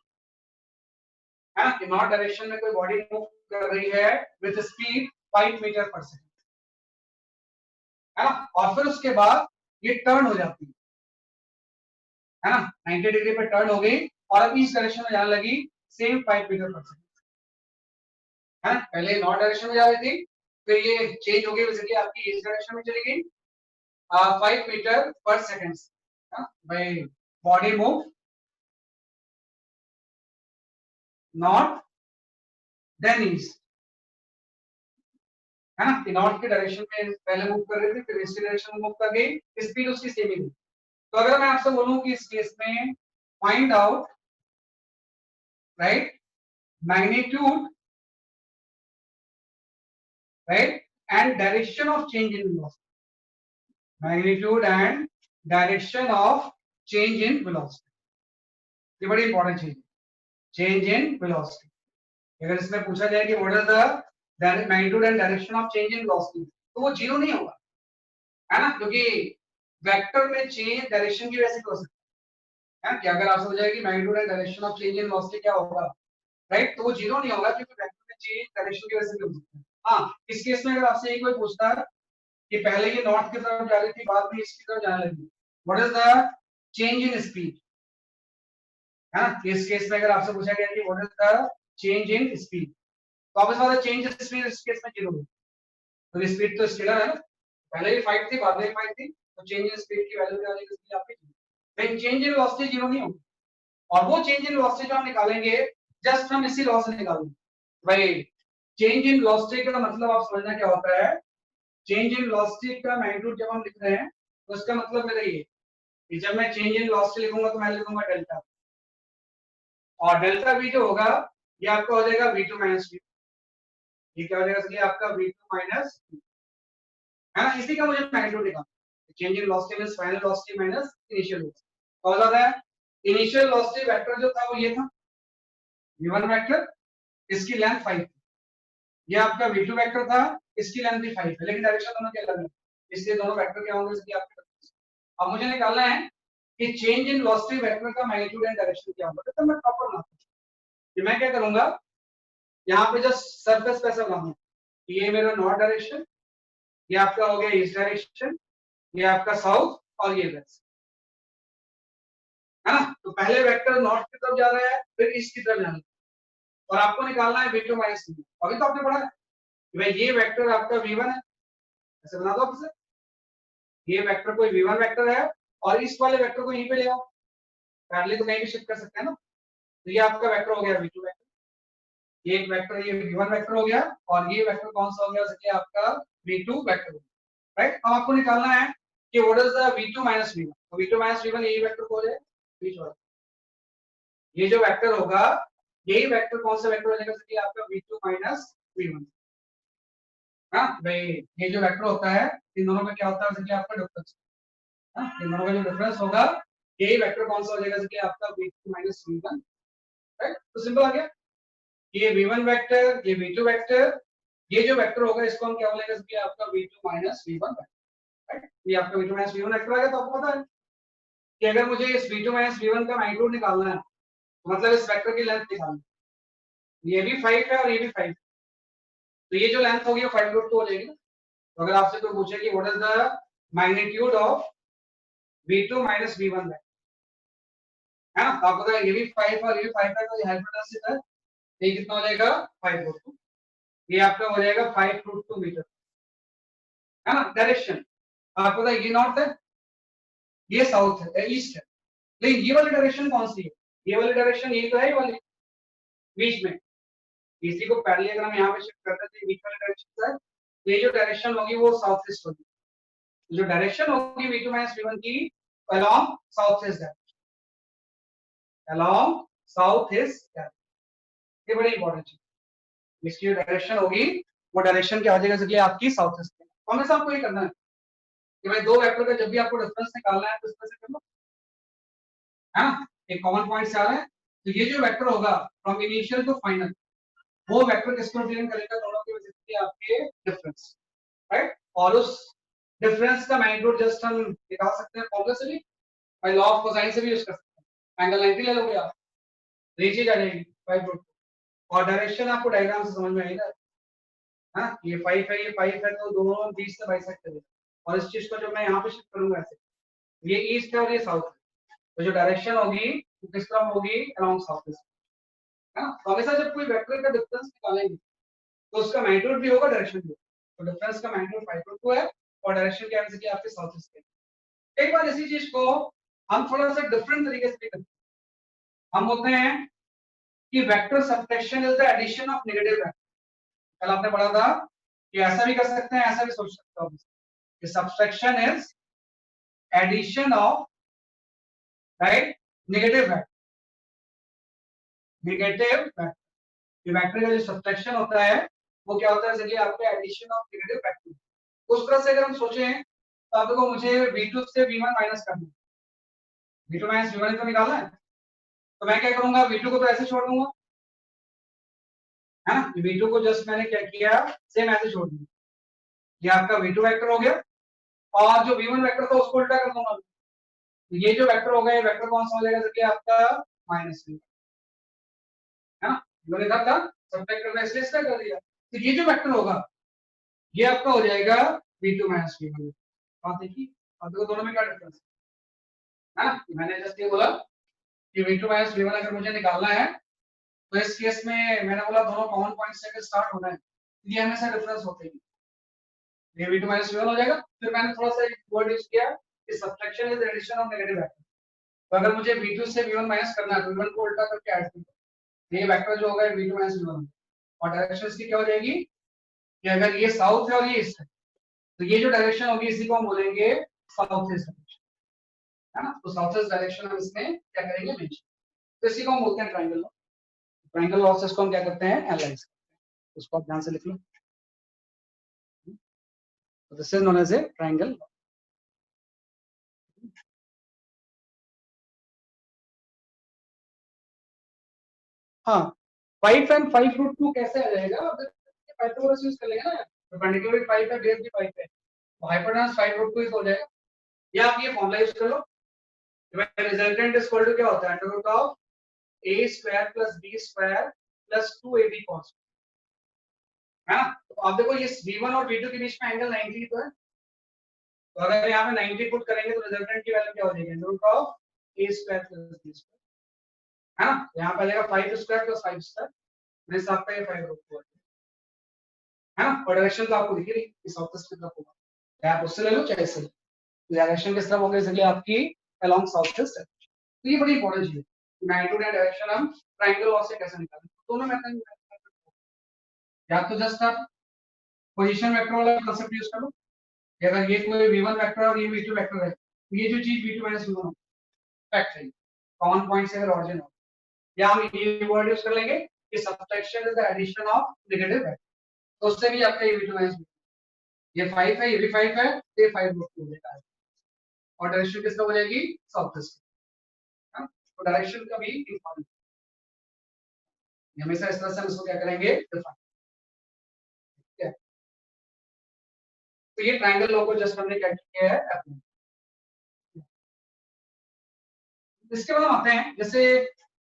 है ना, कि नॉर्थ डायरेक्शन में कोई बॉडी मूव कर रही है with speed 5 meter per second, है ना, और फिर उसके बाद ये टर्न हो जाती है ना, 90 डिग्री पे टर्न हो गई और अब इस डायरेक्शन में जाने लगी सेम 5 मीटर पर सेकंड, है ना, पहले नॉर्थ डायरेक्शन में जा रही थी, फिर ये चेंज हो गई बेसिकली आपकी इस डायरेक्शन में चली गई 5 meter per second, by body move north then east, है ना, नॉर्थ के डायरेक्शन में पहले मूव कर रही थी, फिर ईस्ट डायरेक्शन में मूव कर गई, स्पीड उसकी सेम ही थी। तो अगर मैं आपसे बोलूं कि इस केस में find out right magnitude right and direction of change in velocity, magnitude and direction of change in velocity, ये बड़ी इंपॉर्टेंट चीज है, चेंज इन वेलोसिटी। अगर इसमें पूछा जाए कि what is the magnitude and direction of change in velocity, तो वो जीरो नहीं होगा, है ना, क्योंकि वेक्टर में चेंज डायरेक्शन की वजह से हो सकता है कि अगर आपसे हो जाए कि magnitude and direction of change in velocity क्या होगा, राइट, तो वो जीरो नहीं होगा क्योंकि वेक्टर में चेंज डायरेक्शन की वजह से हो सकता है। हाँ, इस केस में अगर आपसे ये कोई पूछता है कि पहले ये नॉर्थ की तरफ जा रही थी बाद में ईस्ट की तरफ जाने लगी, what is the change in speed, है ना, इस केस में अगर आपसे पूछा गया कि what is the change in speed, तो आप इस बात चेंज इन स्पीड इस केस में जीरो होगी, तो स्पीड तो स्केलर है ना, पहले भी 5 थी बाद में 5 थी, तो चेंज इन स्पीड की वैल्यू क्या हो जाएगी इसकी आपकी, लेकिन चेंज इन वेलोसिटी जीरो नहीं होगी। और वो चेंज इन वेलोसिटी जो हम निकालेंगे जस्ट हम इसी लॉ से निकालेंगे भाई, चेंज इन वेलोसिटी का मतलब आप समझना क्या होता है, चेंज इन वेलोसिटी का मैग्नीट्यूड जब हम लिख रहे हैं तो इसका मतलब मेरा ये कि जब मैं चेंज इन वेलोसिटी लिखूंगा तो मैं लिखूंगा डेल्टा, और डेल्टा v जो होगा ये आपका हो जाएगा v2 माइनस v, ये क्या हो जाएगा इसलिए आपका v2 माइनस, है ना, इसी का मुझे मैग्नीट्यूड निकालना, change in velocity means final velocity minus initial velocity, कौन सा है, इनिशियल वेलोसिटी वेक्टर जो था वो ये था v1 वेक्टर, इसकी लेंथ 5 थी, ये आपका v2 वेक्टर था, इसकी लेंथ भी 5 है, लेकिन डायरेक्शन दोनों की अलग है, इसलिए दोनों वेक्टर क्या होंगे इसलिए आपके, अब मुझे निकालना है कि चेंज इन वेलोसिटी वेक्टर का मैग्नीट्यूड एंड डायरेक्शन क्या होगा, तो मैं प्रॉपर बनाता हूं कि मैं क्या करूंगा, यहाँ पे जस्ट सरफेस पे ऐसा बनाऊंगा कि ये मेरा नॉर्थ डायरेक्शन, ये आपका हो गया ईस्ट डायरेक्शन, ये आपका साउथ और ये वेस्ट, है ना, तो पहले वेक्टर नॉर्थ की तरफ जा रहा है फिर ईस्ट की तरफ जाना है, और आपको निकालना है v2 माइनस v, अभी तो आपने पढ़ा है कि भाई ये वेक्टर आपका v1 है, ऐसे बना दो आपसे, ये वेक्टर कोई v1 वेक्टर है और इस वाले वेक्टर को यहीं पे ले आओ, पैरेलल तो कहीं भी शिफ्ट कर सकते हैं ना, तो ये आपका वेक्टर हो गया v2 वेक्टर, ये एक वेक्टर ये v1 वेक्टर हो गया, और ये वेक्टर कौन सा हो गया जैसे आपका v2 वेक्टर, राइट। अब आपको निकालना है कि what is the v2 minus v1, तो v2 माइनस v1 यही वेक्टर को हो जाए बीच वाला, ये जो वेक्टर होगा यही वेक्टर कौन सा वेक्टर हो जाएगा जैसे आपका v2 माइनस v1, हाँ भाई, ये जो वेक्टर होता है इन दोनों में क्या होता है जैसे आपका डिफरेंस, हाँ इन दोनों का जो डिफरेंस होगा यही वेक्टर कौन सा हो जाएगा जैसे आपका v2 माइनस v1, राइट। तो सिंपल आ गया, ये v1 वेक्टर, ये v2 वेक्टर, ये जो वेक्टर होगा इसको हम क्या बोलेंगे, कि आपका v2 माइनस v1, राइट। ये आपका v2 माइनस v1 वेक्टर आ गया। तो आपको पता है कि अगर मुझे इस v2 माइनस v1 का मैग्नीट्यूड निकालना है, तो मतलब इस वेक्टर की लेंथ निकालनी है, ये भी 5 है और ये भी 5 है, तो ये जो लेंथ होगी वो 5√2 हो जाएगी ना। तो अगर आपसे कोई पूछे कि what is the magnitude of v2 minus v1 है ना, तो आपको पता है ये भी 5 और ये भी 5 है, तो ये हाइपोटेनस है, ये कितना हो जाएगा 5√2, ये आपका हो जाएगा 5√2 मीटर, है ना। डायरेक्शन आपको पता है ये नॉर्थ है, ये साउथ है, ईस्ट है, लेकिन ये वाली डायरेक्शन कौन सी है, ये वाली डायरेक्शन यही तो है, ये वाली बीच में, इसी को पैरेलल अगर हम यहाँ पे शिफ्ट करते हैं तो बीच वाली डायरेक्शन है, तो ये जो डायरेक्शन होगी वो साउथ ईस्ट होगी, जो डायरेक्शन होगी v2 माइनस v1 की along south east direction, along south east direction, ये बड़ी इंपॉर्टेंट चीज, इसकी जो डायरेक्शन होगी वो डायरेक्शन क्या हो जाएगा, जैसे कि आपकी साउथ ईस्ट है। हमेशा आपको ये करना है कि भाई दो वेक्टर का जब भी आपको डिफरेंस निकालना है तो इस तरह से कर लो, है ना, एक कॉमन पॉइंट से आ रहा है, तो ये जो वेक्टर होगा फ्रॉम इनिशियल टू फाइनल, वो वेक्टर किसको रिप्रेजेंट करेगा, दोनों की वजह से आपके डिफरेंस, राइट। और उस डिफरेंस का मैग्नीट्यूड जस्ट हम निकाल सकते हैं फॉर्मूला से भी, बाय लॉ ऑफ कोसाइन से भी यूज कर सकते हैं, एंगल 90 ले लोगे आप, नीचे आ जाएगी 5√2, और डायरेक्शन आपको डायग्राम से समझ में आएगा, हाँ, ये 5 है, ये 5 है, तो दोनों बीच से बाइसेक्ट करेगा, और इस चीज को जब मैं यहाँ पे शिफ्ट करूंगा ऐसे, ये ईस्ट है और ये साउथ है, तो जो डायरेक्शन होगी वो किस तरह होगी, अराउंड साउथ ईस्ट, है ना। तो हमेशा जब कोई वेक्टर का डिफरेंस निकालेंगे तो उसका मैग्नीट्यूड भी होगा, डायरेक्शन भी होगा, तो डिफरेंस का मैग्नीट्यूड 5/2 है और डायरेक्शन क्या है, आपके साउथ ईस्ट है। एक बार इसी चीज को हम थोड़ा सा डिफरेंट तरीके से करते हैं, हम बोलते हैं कि vector subtraction is the addition of negative vector. कल आपने पढ़ा था कि ऐसा भी कर सकते हैं, ऐसा भी सोच सकते हो कि subtraction is addition of, right, negative vector, negative vector, ये वेक्टर का जो सबट्रैक्शन होता है वो क्या होता है, जैसे आपका एडिशन ऑफ नेगेटिव वेक्टर। उस तरह से अगर हम सोचें तो आपको मुझे v2 से v1 माइनस करना है, v2 माइनस v1 को निकालना है, तो मैं क्या करूंगा, v2 को तो ऐसे छोड़ दूंगा, है ना, v2 को जस्ट मैंने क्या किया, सेम ऐसे छोड़ दिया, ये आपका v2 वेक्टर हो गया, और जो v1 वेक्टर था उसको उल्टा कर दूंगा, तो ये जो वेक्टर होगा ये वेक्टर कौन सा हो जाएगा, जैसे आपका -v, है ना, मैंने कहा था सब्ट्रैक्ट करना इसलिए इसका कर दिया, तो ये जो वेक्टर होगा ये आपका हो जाएगा v2 माइनस v1। बात देखिए, अब देखो दोनों में क्या डिफरेंस है ना, मैंने जस्ट ये बोला कि v2 माइनस v1 अगर मुझे निकालना है तो इस केस में मैंने बोला दोनों कॉमन पॉइंट से स्टार्ट होना है, ये हमेशा डिफरेंस होते हैं, ये v2 माइनस v1 हो जाएगा। फिर मैंने थोड़ा सा एक वर्ड यूज किया कि subtraction is addition of negative vector, तो अगर मुझे v2 से v1 माइनस करना है तो v1 को उल्टा करके ऐड करूंगा, ये वेक्टर जो होगा v2 माइनस v1, और डायरेक्शन इसकी क्या हो जाएगी कि अगर ये साउथ है और ये ईस्ट है तो ये जो डायरेक्शन होगी इसी को हम बोलेंगे साउथ ईस्ट डायरेक्शन, है ना। तो साउथ ईस्ट डायरेक्शन हम इसमें क्या करेंगे मेंशन, तो इसी को हम बोलते हैं ट्रायंगल लॉ। ट्रायंगल लॉ से इसको हम क्या करते हैं, एनालाइज करते हैं, उसको आप ध्यान से लिख लो, तो this is known as a triangle law. हाँ, 5 एंड 5√2 कैसे आ जाएगा, अब पाइथागोरस यूज कर लेंगे ना, परपेंडिकुलर भी 5 है, बेस भी 5 है, तो हाइपोटेनस 5√2 हो जाएगा, या आप ये फॉर्मूला यूज कर लो, रिजल्टेंट इज इक्वल टू क्या होता है, under root of a square plus b square plus 2ab cos, है ना। तो आप देखो ये v1 और v2 के बीच में एंगल 90 तो है, तो अगर यहाँ पे 90 पुट करेंगे तो रिजल्टेंट की वैल्यू क्या हो जाएगी, under root of a square plus b square, है ना। तो यहाँ पे आ जाएगा 5 स्क्वायर प्लस 5 स्क्वायर, मेरे आपका ये 5√2 है ना, और डायरेक्शन तो आपको दिख रही है इस ऑफिस की तरफ होगा, चाहे आप उससे ले लो चाहे इससे, डायरेक्शन किस तरफ होगी, इसलिए आपकी अलोंग साउथ ईस्ट है। तो ये बड़ी इंपॉर्टेंट चीज है, मैग्नीट्यूड एंड डायरेक्शन हम ट्रायंगल लॉ से कैसे निकालें, दोनों मेथड, या तो जस्ट आप पोजीशन वेक्टर वाला कांसेप्ट यूज करो, अगर ये कोई v1 वेक्टर और ये v2 वेक्टर है, तो ये जो चीज v2 माइनस v1 फैक्ट है, कॉमन पॉइंट से अगर ऑरिजिन हो, या हम ये वर्ड यूज कर लेंगे कि subtraction is the addition of negative vector, तो उससे भी आपका ये v2 माइनस ये 5 है, ये भी 5 है, तो ये 5√2 हो जाएगा, और डायरेक्शन किसका हो जाएगी, साउथ ईस्ट, तो डायरेक्शन का भी इंपॉर्टेंट हमेशा इस तरह से हम इसको क्या करेंगे, डिफाइन। ठीक है, तो ये ट्रायंगल लॉ को जस्ट हमने क्या किया है अप्लाई। इसके बाद हम आते हैं, जैसे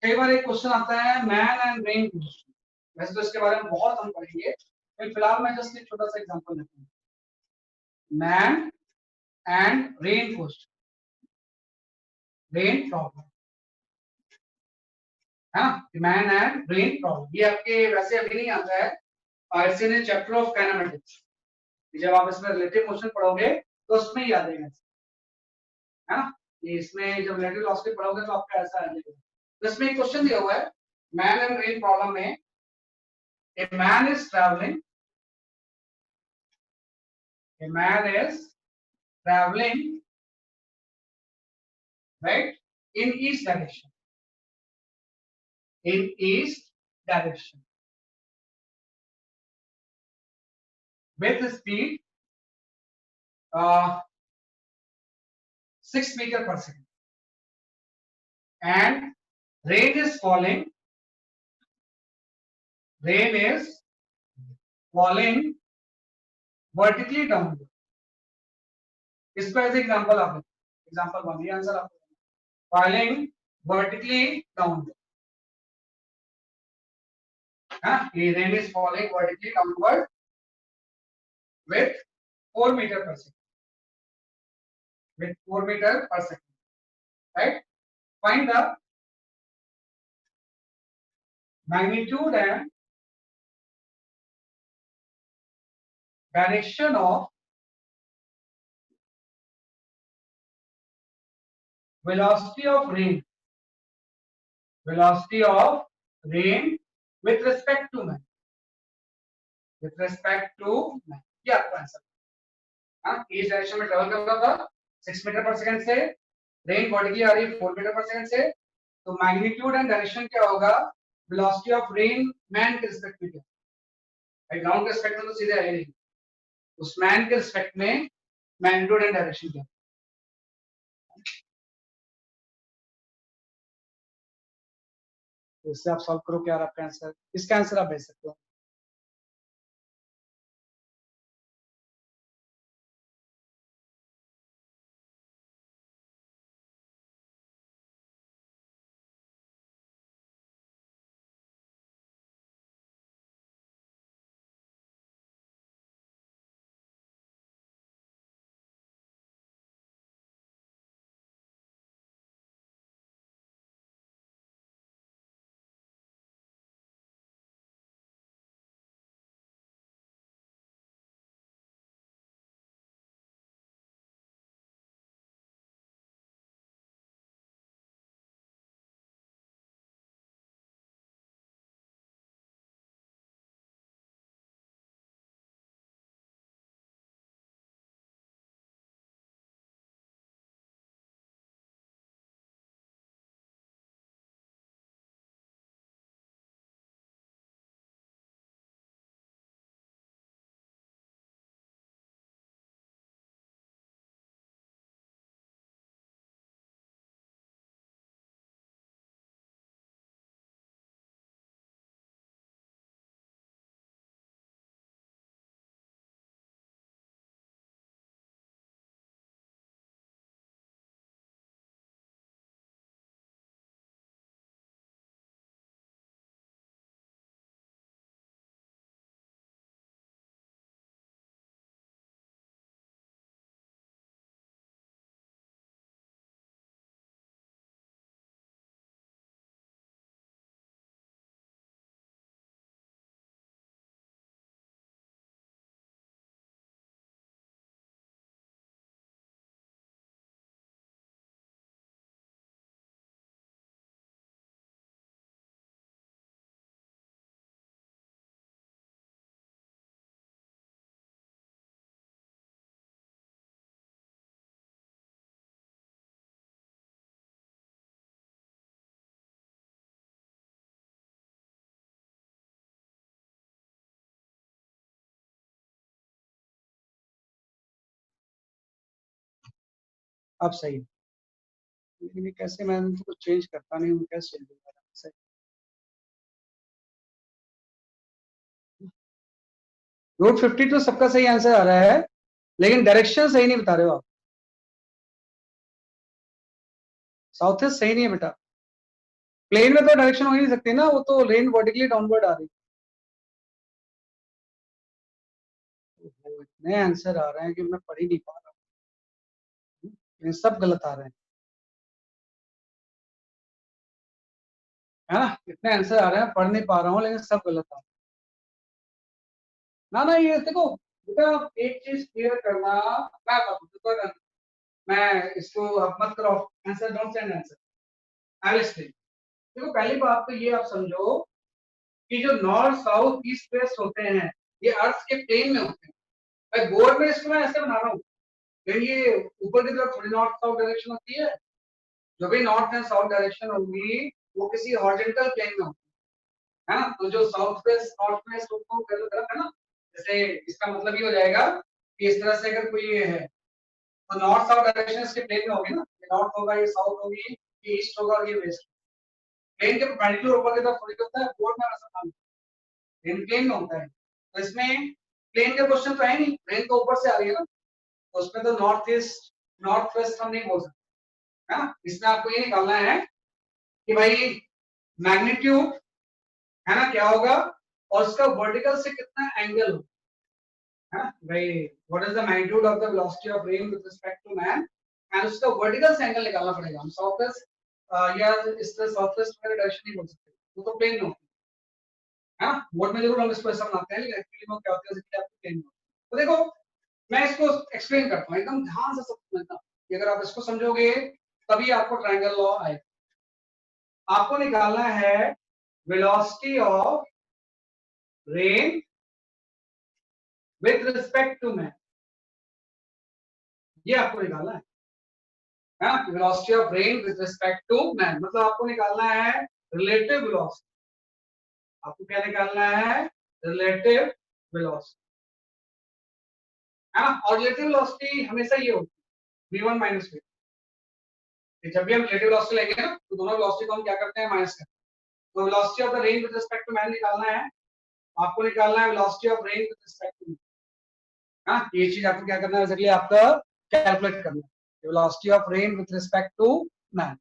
कई बार एक क्वेश्चन आता है मैन एंड रेन क्वेश्चन। वैसे तो इसके बारे में बहुत हम पढ़ेंगे, लेकिन फिलहाल मैं जस्ट एक छोटा सा एग्जांपल देता हूँ। Man and rain question, rain problem है ना, मैन एंड रेन प्रॉब्लम। ये आपके वैसे अभी नहीं आता है, it's in chapter of kinematics. जब आप इसमें रिलेटिव मोशन पढ़ोगे तो उसमें ही आ जाएगा, है ना। ये इसमें जब रिलेटिव वेलोसिटी पढ़ोगे तो आपका ऐसा आ जाएगा। तो इसमें एक क्वेश्चन दिया हुआ है, मैन एंड रेन प्रॉब्लम में a man is traveling a man is traveling right in east direction, in east direction with speed 6 meter per second, and rain is falling, rain is falling vertically downward. इसको as example आप example one, ये answer आपको falling vertically downward, हाँ, ये rain is falling vertically downward with 4 meter per second, with 4 meter per second, right? Find the magnitude and direction of velocity of rain, velocity of rain with respect to man, with respect to man। ये आपका answer, हाँ, इस direction में travel कर रहा था 6 metre per second से, rain vertically आ रही है 4 मीटर पर सेकंड से, तो मैग्नीट्यूड एंड डायरेक्शन क्या होगा, वेलोसिटी ऑफ रेन मैन के रिस्पेक्ट में, क्या ग्राउंड के रिस्पेक्ट में तो सीधे आएगी, उस मैन के रिस्पेक्ट में मैग्नीट्यूड एंड डायरेक्शन क्या। तो इससे आप सॉल्व करो, क्या आपका आंसर, इसका आंसर आप भेज सकते हो। अब सही, लेकिन ये कैसे, मैं तो कुछ चेंज करता नहीं हूँ, कैसे चेंज होगा। रूट 52 सबका सही आंसर आ रहा है, लेकिन डायरेक्शन सही नहीं बता रहे हो आप। साउथ ईस्ट सही नहीं है बेटा, प्लेन में तो डायरेक्शन हो ही नहीं सकती ना, वो तो रेन वर्टिकली डाउनवर्ड आ रही है। इतने आंसर आ रहे हैं कि मैं पढ़ ही नहीं पा रहा हूँ, ये सब गलत आ रहे हैं, है ना। इतने आंसर आ रहे हैं, पढ़ नहीं पा रहा हूँ, लेकिन सब गलत आ रहे हैं। ना ये देखो बेटा, एक चीज क्लियर करना, मैं इसको अब मत करो answer, don't send answer, I will explain. देखो पहली बात तो ये आप समझो कि जो नॉर्थ साउथ ईस्ट वेस्ट होते हैं, ये अर्थ के प्लेन में होते हैं। भाई बोर्ड में इसको मैं ऐसे बना रहा हूँ, लेकिन ये ऊपर की तरफ थोड़ी नॉर्थ साउथ डायरेक्शन होती है। जो भी नॉर्थ एंड साउथ डायरेक्शन होगी वो किसी हॉरिजॉन्टल प्लेन में होती है ना। तो जो साउथ वेस्ट नॉर्थ वेस्ट उसको गलत है ना। जैसे इसका मतलब ये हो जाएगा कि इस तरह से अगर कोई ये है तो नॉर्थ साउथ डायरेक्शन इसके प्लेन में होगी ना, ये नॉर्थ होगा, ये साउथ होगी, ये ईस्ट होगा और ये वेस्ट। प्लेन के परपेंडिकुलर ऊपर की तरफ थोड़ी होता है, बोर्ड में ऐसा काम प्लेन प्लेन में होता है। तो इसमें प्लेन का क्वेश्चन तो है नहीं, प्लेन तो ऊपर से आ रही है ना, तो उसमें तो नॉर्थ ईस्ट नॉर्थ वेस्ट हम नहीं बोल सकते, है ना। इसमें आपको ये निकालना है कि भाई मैग्नीट्यूड है ना क्या होगा, और उसका वर्टिकल से कितना एंगल होगा, है ना भाई। What is the magnitude of the velocity of rain with respect to man, and उसका वर्टिकल से एंगल निकालना पड़ेगा। हम साउथ वेस्ट या इस तरह साउथ वेस्ट वगैरह डायरेक्शन नहीं बोल सकते, वो तो प्लेन में होती है ना। बोर्ड में जरूर हम इसको ऐसा बनाते हैं, लेकिन एक्चुअली में क्या होता है कि आपको प्लेन में। तो देखो मैं इसको एक्सप्लेन करता हूँ, एकदम ध्यान से सब समझना, कि अगर आप इसको समझोगे तभी आपको ट्रायंगल लॉ आएगा। आपको निकालना है velocity of rain with respect to man, ये आपको निकालना है ना। Velocity of rain with respect to man मतलब आपको निकालना है रिलेटिव वेलोसिटी। आपको क्या निकालना है, रिलेटिव वेलोसिटी, है ना। और रिलेटिव वेलोसिटी हमेशा ये होती है v1 माइनस v। जब भी हम रिलेटिव वेलोसिटी लेंगे ना, तो दोनों वेलोसिटी को हम क्या करते हैं, माइनस करते हैं। तो velocity of the rain with respect to man निकालना है, आपको निकालना है velocity of rain with respect to, हाँ ये चीज आपको क्या करना है, बेसिकली आपका कैलकुलेट करना है velocity of rain with respect to man.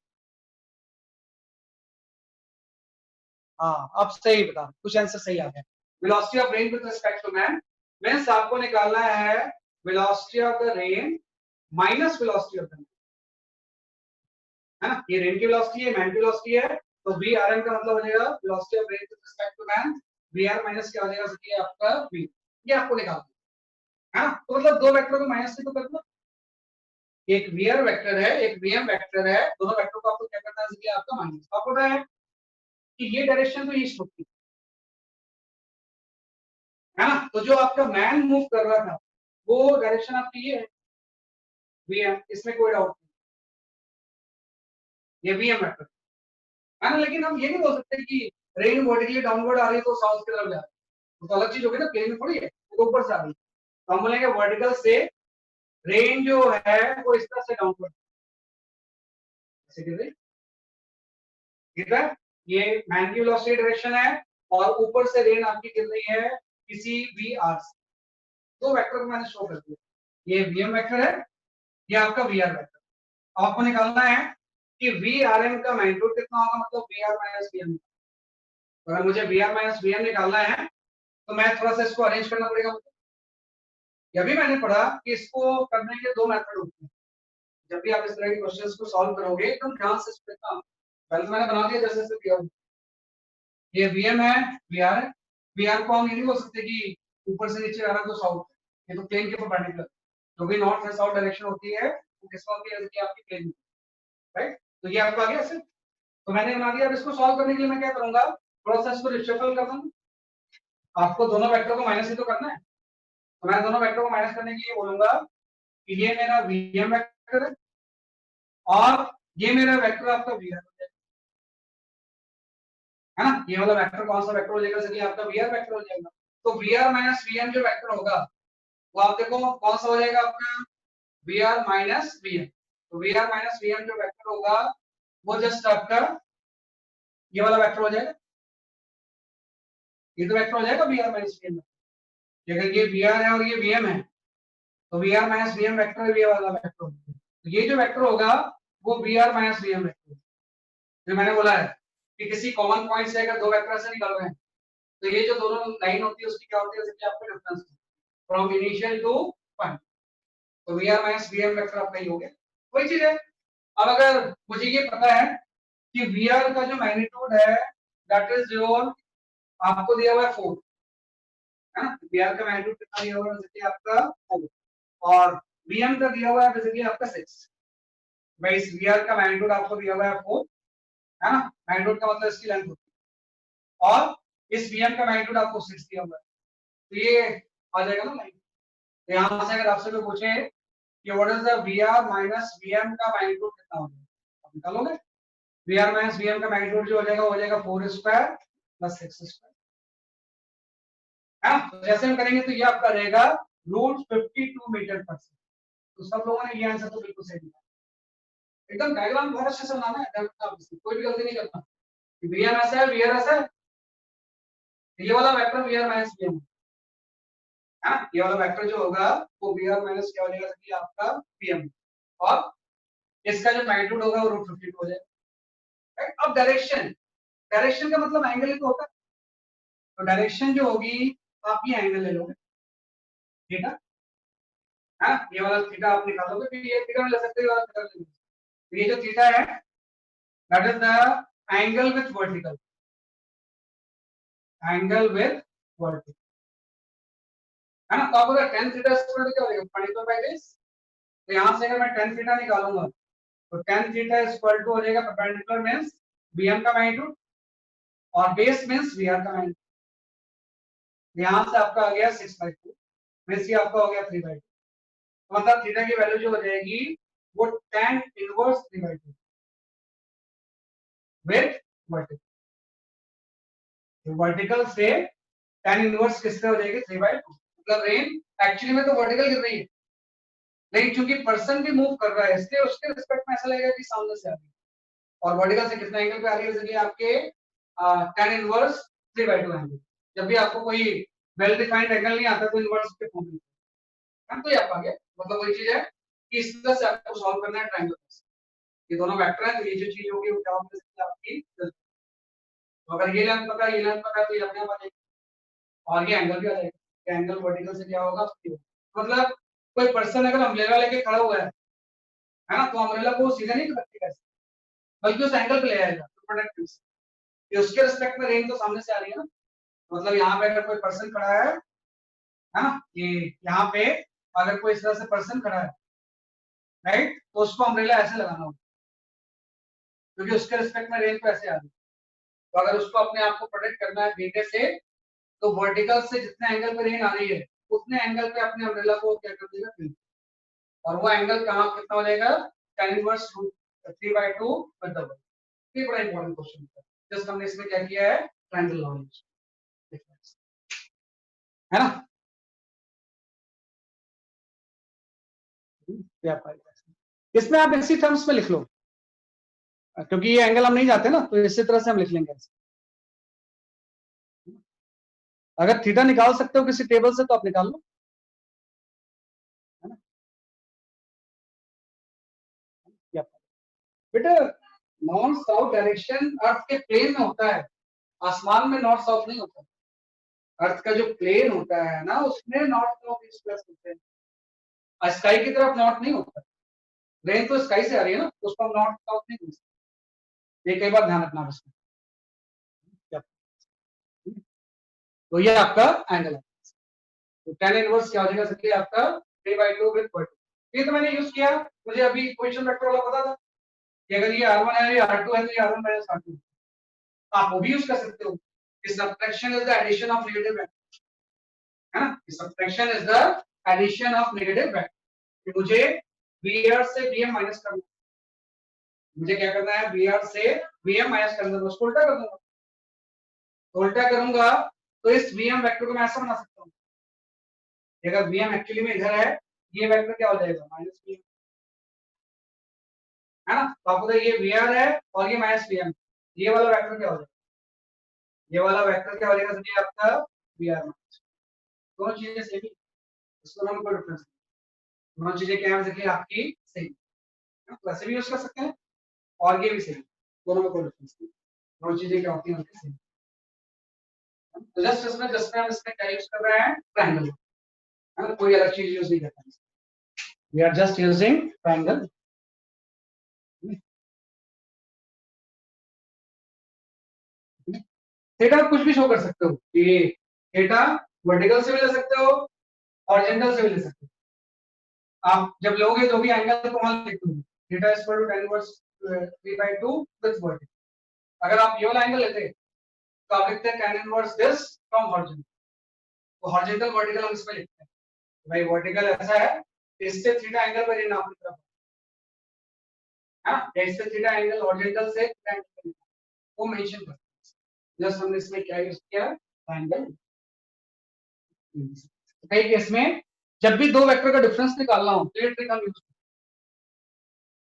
हाँ अब सही बता, कुछ आंसर सही आ गया। Velocity of rain with respect to man means आपको निकालना है velocity of the rain minus velocity of the man, है ना। ये रेन की वेलोसिटी है, मैन की वेलोसिटी है, तो वी आर एम का मतलब हो जाएगा velocity of rain with respect to man, v are minus क्या हो जाएगा, ये आपका वी। ये आपको निकालना है ना। तो मतलब दो वेक्टर को माइनस से तो करना, एक वीआर वेक्टर है एक वीएम वेक्टर है, दोनों वेक्टर को आपको क्या करना है, ये आपका माइनस। आपको पता है कि ये डायरेक्शन तो ईस्ट होती है ना, तो जो आपका मैन मूव कर रहा था वो डायरेक्शन आपकी ये है वीएम, इसमें कोई डाउट नहीं, ये वीएम वेक्टर है ना। लेकिन हम ये नहीं बोल सकते कि रेन वर्टिकली डाउनवर्ड आ रही है तो साउथ की तरफ जा रही है, तो अलग चीज होगी ना, प्लेन में थोड़ी है, वो तो ऊपर से आ रही है। तो हम बोलेंगे वर्टिकल से रेन जो है वो इस तरह से डाउनवर्ड ऐसे गिर रही है, ये मैन की वेलोसिटी डायरेक्शन है, और ऊपर से रेन आपकी गिर रही है किसी वी आर से। दो वेक्टर को मैंने शो कर दिया, ये वीएम वेक्टर है, ये आपका वी आर वेक्टर। आपको निकालना है कि वी आर एम का मैग्नीट्यूड कितना होगा, मतलब v are minus we m. अगर मुझे v are minus we m निकालना है तो मैं थोड़ा सा इसको अरेंज करना पड़ेगा मुझे। यह भी मैंने पढ़ा कि इसको करने के दो मेथड होते हैं। जब भी आप इस तरह के क्वेश्चंस को सॉल्व करोगे एकदम ध्यान से देखना, पहले तो मैंने बना दिया जैसे जैसे किया, ये वीएम है, वीआर है। वीआर को हम ये नहीं बोल सकते कि ऊपर से नीचे आ रहा है तो साउथ, ये तो प्लेन के परपेंडिकुलर, जो भी नॉर्थ या साउथ डायरेक्शन होती है वो किसका होती है, कि आपकी प्लेन, राइट। तो ये आपका आ गया सिर्फ, तो मैंने बना दिया। अब इसको सॉल्व करने के लिए मैं क्या करूंगा, थोड़ा सा इसको रिशफल कर दूंगा। आपको दोनों वेक्टर को माइनस ही तो करना है, तो मैं दोनों वेक्टर को माइनस करने के लिए बोलूंगा कि ये मेरा वीएम वेक्टर है और ये मेरा वेक्टर आपका वीआर है ना। ये वाला वेक्टर कौन सा वेक्टर हो जाएगा, जैसे आपका वीआर वेक्टर हो जाएगा। तो वीआर माइनस वीएम जो वेक्टर होगा वो आप देखो कौन सा हो जाएगा आपका, वीआर माइनस वीएम। तो वीआर माइनस वीएम जो वेक्टर होगा वो जस्ट आपका ये वाला वेक्टर हो जाएगा, ये तो वेक्टर हो जाएगा वीआर माइनस वीएम। अगर ये वी आर है और ये वी एम है तो we are minus V M vector ये वाला वैक्टर होगा। तो ये जो वैक्टर होगा वो v are minus V M vector. जो मैंने बोला है कि किसी कॉमन पॉइंट से अगर दो वैक्टर से निकल रहे हैं तो ये जो दोनों लाइन होती है उसकी क्या होती है, जैसे कि आपका difference from initial to point. तो we are minus V M vector आपका ही हो गया। वही चीज है। अब अगर मुझे ये पता है कि वी आर का जो मैग्नीट्यूड है दैट इज योर, आपको दिया हुआ है 4, है ना। वी आर का मैग्नीट्यूड कितना दिया हुआ है, जैसे कि आपका 4, और वी एम का दिया हुआ है जैसे कि आपका 6। भाई इस वी आर का मैग्नीट्यूड आपको दिया हुआ है 4, है ना। मैग्नीट्यूड का मतलब इसकी लेंथ होती है, और इस वी एम का मैग्नीट्यूड आपको 6 दिया हुआ है। तो ये आ जाएगा ना लाइन। तो यहाँ से अगर आपसे कोई पूछे कि what is the v are minus we m का मैग्नीट्यूड कितना हो जाएगा, आप निकालोगे। V are minus we m का मैग्नीट्यूड जो हो जाएगा वो हो जाएगा 4 स्क्वायर प्लस 6 स्क्वायर, है ना। तो जैसे हम करेंगे तो ये आपका रहेगा √52 मीटर पर सेकंड। तो सब लोगों ने ये आंसर तो बिल्कुल सही दिया। एकदम डायग्राम बहुत अच्छे से बनाना है, कोई भी गलती नहीं करना। वी एम ऐसा है, वी आर ऐसा है, ये वाला vector v are minus we m, है ना। ये वाला वेक्टर जो होगा वो वी आर माइनस क्या हो जाएगा, कि आपका वी एम, और इसका जो मैग्नीट्यूड होगा वो √52 हो जाएगा। राइट। अब डायरेक्शन, डायरेक्शन का मतलब एंगल ही तो होता है। तो डायरेक्शन जो होगी आप ये एंगल ले लोगे थीटा, है ना। ये वाला थीटा आप निकालोगे, फिर ये थीटा ले सकते हो, थीटा ले सकते हो। तो ये जो थीटा है that is the angle with vertical, angle with vertical, है ना। तो आपको tan थीटा इक्वल टू क्या हो जाएगा, 24/8। तो यहां से अगर मैं tan थीटा निकालूंगा तो tan थीटा इक्वल टू हो जाएगा परपेंडिकुलर मींस bm का मैग्नीट्यूड और बेस मींस vr का मैग्नीट्यूड। यहां से आपका आ गया 6/2, मींस ये आपका हो गया 3/2। तो मतलब थीटा की वैल्यू जो हो जाएगी वो tan inverse 3/2 with vertical. Vertical से tan इनवर्स किससे हो जाएगी 3/2। मतलब रेन एक्चुअली में तो वर्टिकल गिर रही है, लेकिन चूंकि पर्सन भी मूव कर रहा है इसलिए उसके रिस्पेक्ट में ऐसा लगेगा कि सामने से आ रही है, और वर्टिकल से कितना एंगल पे आ रही है, जैसे कि आपके tan इनवर्स 3/2 एंगल। जब भी आपको कोई वेल डिफाइंड एंगल नहीं आता तो इनवर्स के फॉर्म में हम तो ये आप आ गया। मतलब वही चीज है कि इस तरह से आपको सॉल्व करना है ट्रायंगल। ये दोनों वेक्टर है, तो ये जो चीज होगी वो क्या होगी, आपकी। तो अगर ये लेंथ पता है, ये लेंथ पता है, तो ये अपने आप आ जाएगी, और ये एंगल भी आ जाएगा। एंगल वर्टिकल से क्या होगा, मतलब कोई पर्सन अगर अम्ब्रेला लेके खड़ा हुआ है ना, तो अम्ब्रेला को सीधा नहीं रखेगा, बल्कि उस एंगल पे ले आएगा तो प्रोटेक्ट कर, ये उसके रिस्पेक्ट में रेन तो सामने से आ रही है ना। मतलब यहाँ पे अगर कोई पर्सन खड़ा है ना, ये यहाँ पे अगर कोई इस तरह से पर्सन खड़ा है, राइट, तो उसको अम्ब्रेला ऐसे लगाना होगा क्योंकि उसके रिस्पेक्ट में रेन तो ऐसे आ रही है। तो अगर उसको अपने आप को प्रोटेक्ट करना है भीगने से, तो वर्टिकल से जितने एंगल पे रेन आ रही है उतने एंगल पे अपने अम्ब्रेला को क्या कर देगा, फिल। और वो एंगल कहाँ कितना हो जाएगा, tan inverse 3/2 with the vertical. ये बड़ा इंपॉर्टेंट क्वेश्चन है। जस्ट हमने इसमें क्या किया है, ट्रायंगल नॉलेज, है ना। क्या पाएगा इसमें, आप इसी टर्म्स में लिख लो क्योंकि ये एंगल हम नहीं जाते ना, तो इसी तरह से हम लिख लेंगे। अगर थीटा निकाल सकते हो किसी टेबल से तो आप निकाल लो, है ना। क्या बेटा, नॉर्थ साउथ डायरेक्शन अर्थ के प्लेन में होता है, आसमान में नॉर्थ साउथ नहीं होता। अर्थ का जो प्लेन होता है ना उसमें नॉर्थ साउथ ईस्ट वेस्ट होते हैं, स्काई की तरफ नॉर्थ नहीं होता। रेन तो स्काई से आ रही है ना, उसको हम नॉर्थ साउथ नहीं बोल सकते। ये कई बार ध्यान रखना बस। तो ये आपका एंगल है। तो tan इनवर्स क्या हो जाएगा, इसलिए आपका 3/2 विद वर्टिकल। ये तो मैंने यूज किया, मुझे अभी पोजीशन वेक्टर वाला पता था कि अगर ये r1 है, ये r2 है, तो ये r1 माइनस r2। आप वो भी यूज कर सकते हो कि subtraction is the addition of negative vector, है ना। Subtraction is the addition of negative vector. मुझे vr से vm माइनस करना, मुझे क्या करना है, vr से vm माइनस करना है, उसको उल्टा कर दूंगा। तो उल्टा करूंगा तो इस vm वेक्टर को मैं ऐसा बना सकता हूं, अगर vm एक्चुअली में इधर है, ये वेक्टर क्या हो जाएगा, माइनस vm, है ना। तो आपको ये vr है और ये माइनस vm, ये वाला वेक्टर क्या हो जाएगा, ये वाला वेक्टर क्या हो जाएगा, आपका vr माइनस। दोनों चीजें सेम ही, इसको दोनों में कोई डिफरेंस नहीं, दोनों चीजें क्या है देखिए आपकी सेम, वैसे भी यूज कर सकते हैं और ये भी सेम, दोनों में कोई डिफरेंस नहीं, दोनों चीजें क्या होती हैं उनकी सेम। तो जस्ट हम इसमें क्या यूज कर रहे हैं, ट्रायंगल, है ना, कोई अलग चीज यूज नहीं करते, we are just using triangle. Theta आप कुछ भी शो कर सकते हो, ये थीटा वर्टिकल से भी ले सकते हो, हॉरिजॉन्टल से भी ले सकते हो। आप जब लोगे तो भी एंगल को वहां लिख दोगे, theta is equal to tan inverse 3/2 with vertical. अगर आप ये वाला एंगल लेते तो आप लिखते हैं tan inverse this from horizontal, तो हॉरिजॉन्टल वर्टिकल हम इसमें लिखते हैं, भाई वर्टिकल ऐसा है, इससे थीटा एंगल पर ये नाप लिख रहा है ना, या इससे थीटा एंगल हॉरिजॉन्टल से थीटा एंगल वो मेंशन करते हैं। जस्ट हमने इसमें क्या यूज किया, ट्रायंगल। कई केस में जब भी दो वेक्टर का डिफरेंस निकालना हो तो ये ट्रिक हम यूज करते हैं,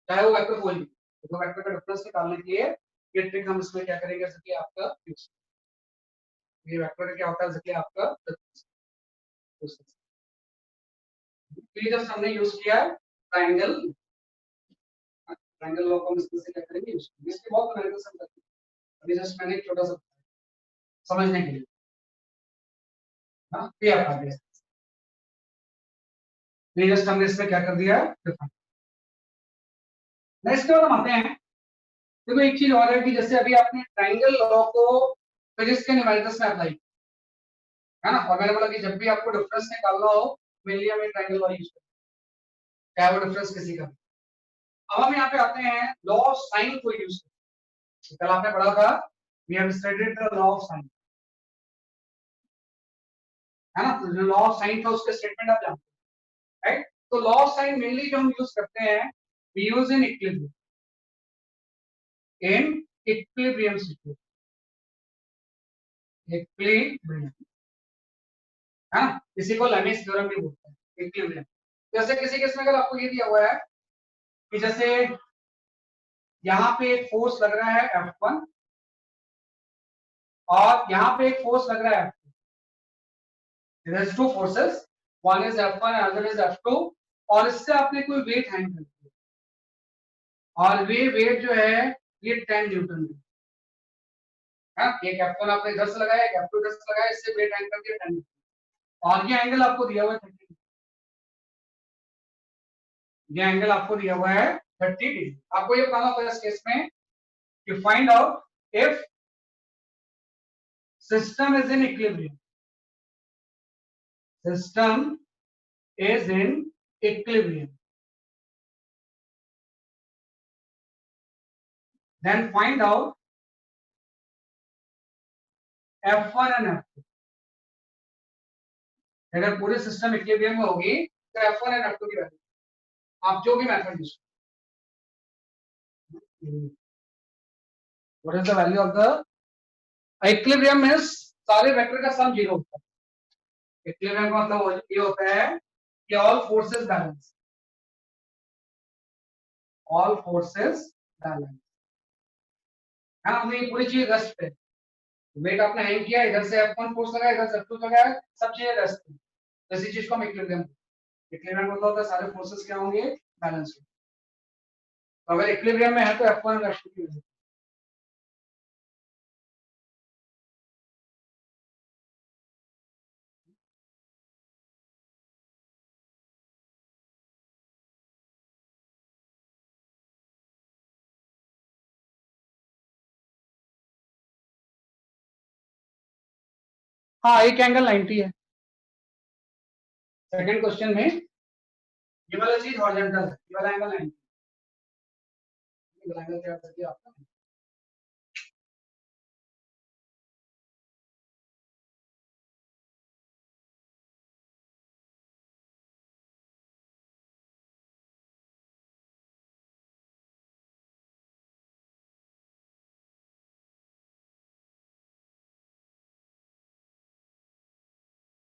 चाहे वो वेक्टर कोई भी, दो वेक्टर का डिफरेंस निकालने के लिए ये ट्रिक हम इसमें क्या करेंगे, जैसे कि आपका यूज, ये वेक्टर का क्या होता है, जैसे कि आपका तो जस्ट हमने यूज किया ट्रायंगल, ट्रायंगल लॉ को हम इसमें से क्या करेंगे, यूज करेंगे, इसके बहुत न्यूमेरिकल सम करते हैं, अभी जस्ट मैंने एक छोटा सा समझने के लिए, हाँ ये आप आ गया, ये जस्ट हमने इसमें क्या कर दिया, नेक्स्ट के बाद हम आते हैं, देखो एक चीज और है कि जैसे अभी आपने ट्रायंगल लॉ को फिजिक्स के न्यूमेरिकल्स में अप्लाई, है ना, और मैंने बोला कि जब भी आपको डिफरेंस निकालना हो मेनली हमें ट्रायंगल लॉ यूज करते हैं, चाहे वो डिफरेंस किसी का। अब हम यहाँ पे आते हैं लॉ ऑफ साइन को यूज करते हैं, कल आपने पढ़ा था we have studied the law of sine, है ना, तो जो लॉ ऑफ साइन था उसके स्टेटमेंट आप जानते हैं, राइट, तो लॉ ऑफ साइन मेनली जो हम यूज करते हैं we use in equilibrium, in equilibrium situation, equilibrium, है ना, इसी को लेमिस थ्योरम भी बोलते हैं, इक्विलिब्रियम। जैसे किसी केस में अगर आपको ये दिया हुआ है कि जैसे यहाँ पे एक फोर्स लग रहा है F1 और यहाँ पे एक फोर्स लग रहा है F2, there is two forces, one is F1 and other is F2, और इससे आपने कोई वेट हैंड कर दिया और वे वेट जो है ये 10 न्यूटन है, एक F1 आपने इधर से लगाया, एक F2 इधर से लगाया, इससे वेट हैंड कर दिया 10 न्यूटन, और ये एंगल आपको दिया हुआ है 30, ये एंगल आपको दिया हुआ है 30 डिग्री। आपको ये बताना होगा इस केस में कि find out if system is in equilibrium, system is in equilibrium, then find out F1 and F2, अगर पूरे सिस्टम इक्विलिब्रियम में होगी तो F1 and F2 की वैल्यू आप जो भी मेथड यूज करें, what is the value of the equilibrium, means सारे वेक्टर का सम 0 होता है, इक्विलिब्रियम का मतलब ये होता है कि all forces balance, all forces balance, है ना, ये पूरी चीज रेस्ट पे, वेट आपने हैंग किया, इधर से F1 फोर्स लगाया, इधर से F2 लगाया, सब चीजें रेस्ट पे, इसी चीज को हम इक्विलिब्रियम, इक्विलिब्रियम मतलब होता है सारे फोर्सेस क्या होंगे, बैलेंस होंगे, तो अगर इक्विलिब्रियम में है तो F1 और F2 की वैल्यू, हाँ एक एंगल 90 है, सेकंड क्वेश्चन में ये वाला चीज हॉरिजॉन्टल है, ये वाला एंगल 90, ये वाला एंगल क्या कर दिया आपका,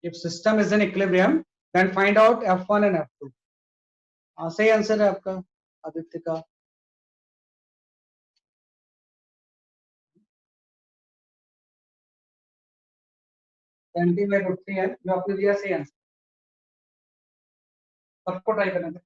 if system is in equilibrium then find out F1 and F2, हाँ सही आंसर है आपका आदित्य का, 20/√3 है जो आपने दिया सही आंसर। सबको ट्राई करना था।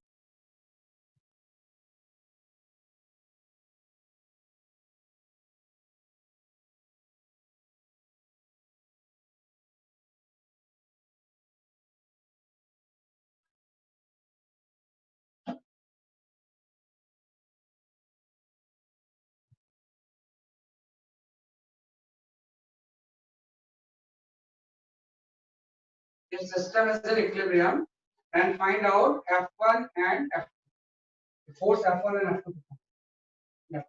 If system is in equilibrium and find out F1 and F2. Force F1 and F2. Yeah.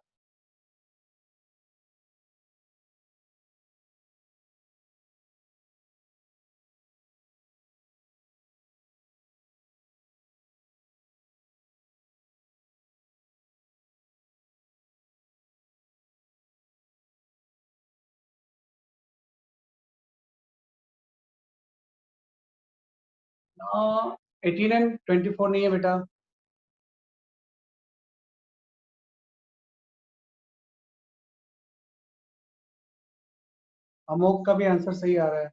Now 18 and 24 नहीं है बेटा। अमोक का भी आंसर सही आ रहा है।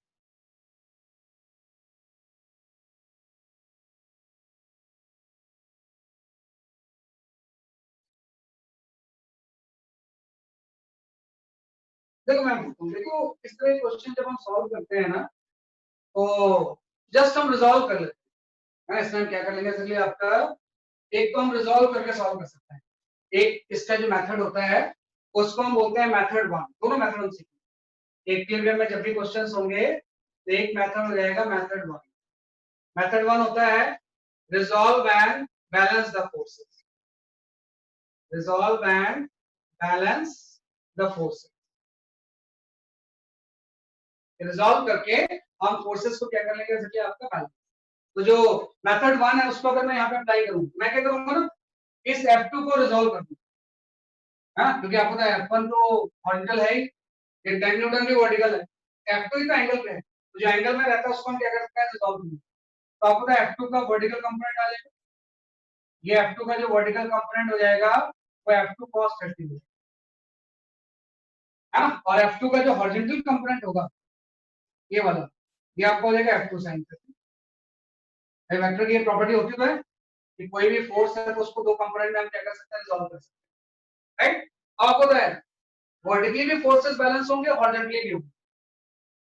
देखो मैं देखो इस तरह के क्वेश्चन जब हम सॉल्व करते हैं ना तो जस्ट हम रिजॉल्व कर लेते हैं। इसमें हम क्या कर लेंगे, इसलिए आपका एक तो हम रिजॉल्व करके सॉल्व कर सकते हैं, एक इसका जो मेथड होता है उसको हम बोलते हैं मेथड वन। दोनों मेथड हम सीखेंगे एक पीरियड में जब भी क्वेश्चंस होंगे तो एक मेथड हो जाएगा मेथड वन। मेथड वन होता है resolve and balance the forces. Resolve and balance the forces. Resolve करके हम फोर्सेस को क्या कर लेंगे, जैसे आपका बैलेंस। तो जो मेथड वन है उसको अगर मैं यहाँ पे अप्लाई करूँ, मैं क्या करूंगा ना, इस F2 को रिजॉल्व कर दूं, हाँ, क्योंकि आपको पता है F1 तो हॉरिजॉन्टल है ही, ये 10 न्यूटन भी वर्टिकल है, F2 ही तो एंगल पे है, तो जो एंगल में रहता है उसको हम क्या कर सकते हैं, रिजॉल्व कर। तो आपको पता है F2 का वर्टिकल कंपोनेंट आ जाएगा, ये F2 का जो वर्टिकल कंपोनेंट हो जाएगा वो F2 cos 30 है ना, और F2 का जो हॉरिजॉन्टल कंपोनेंट होगा ये वाला, ये आपको हो जाएगा F2 sin 30। वेक्टर की ये प्रॉपर्टी होती तो है कि कोई भी फोर्स है तो उसको दो कंपोनेंट में हम क्या कर सकते हैं, रिजॉल्व कर सकते हैं, राइट। आपको पता है वर्टिकली भी फोर्सेस बैलेंस होंगे, हॉरिजॉन्टली भी होंगे।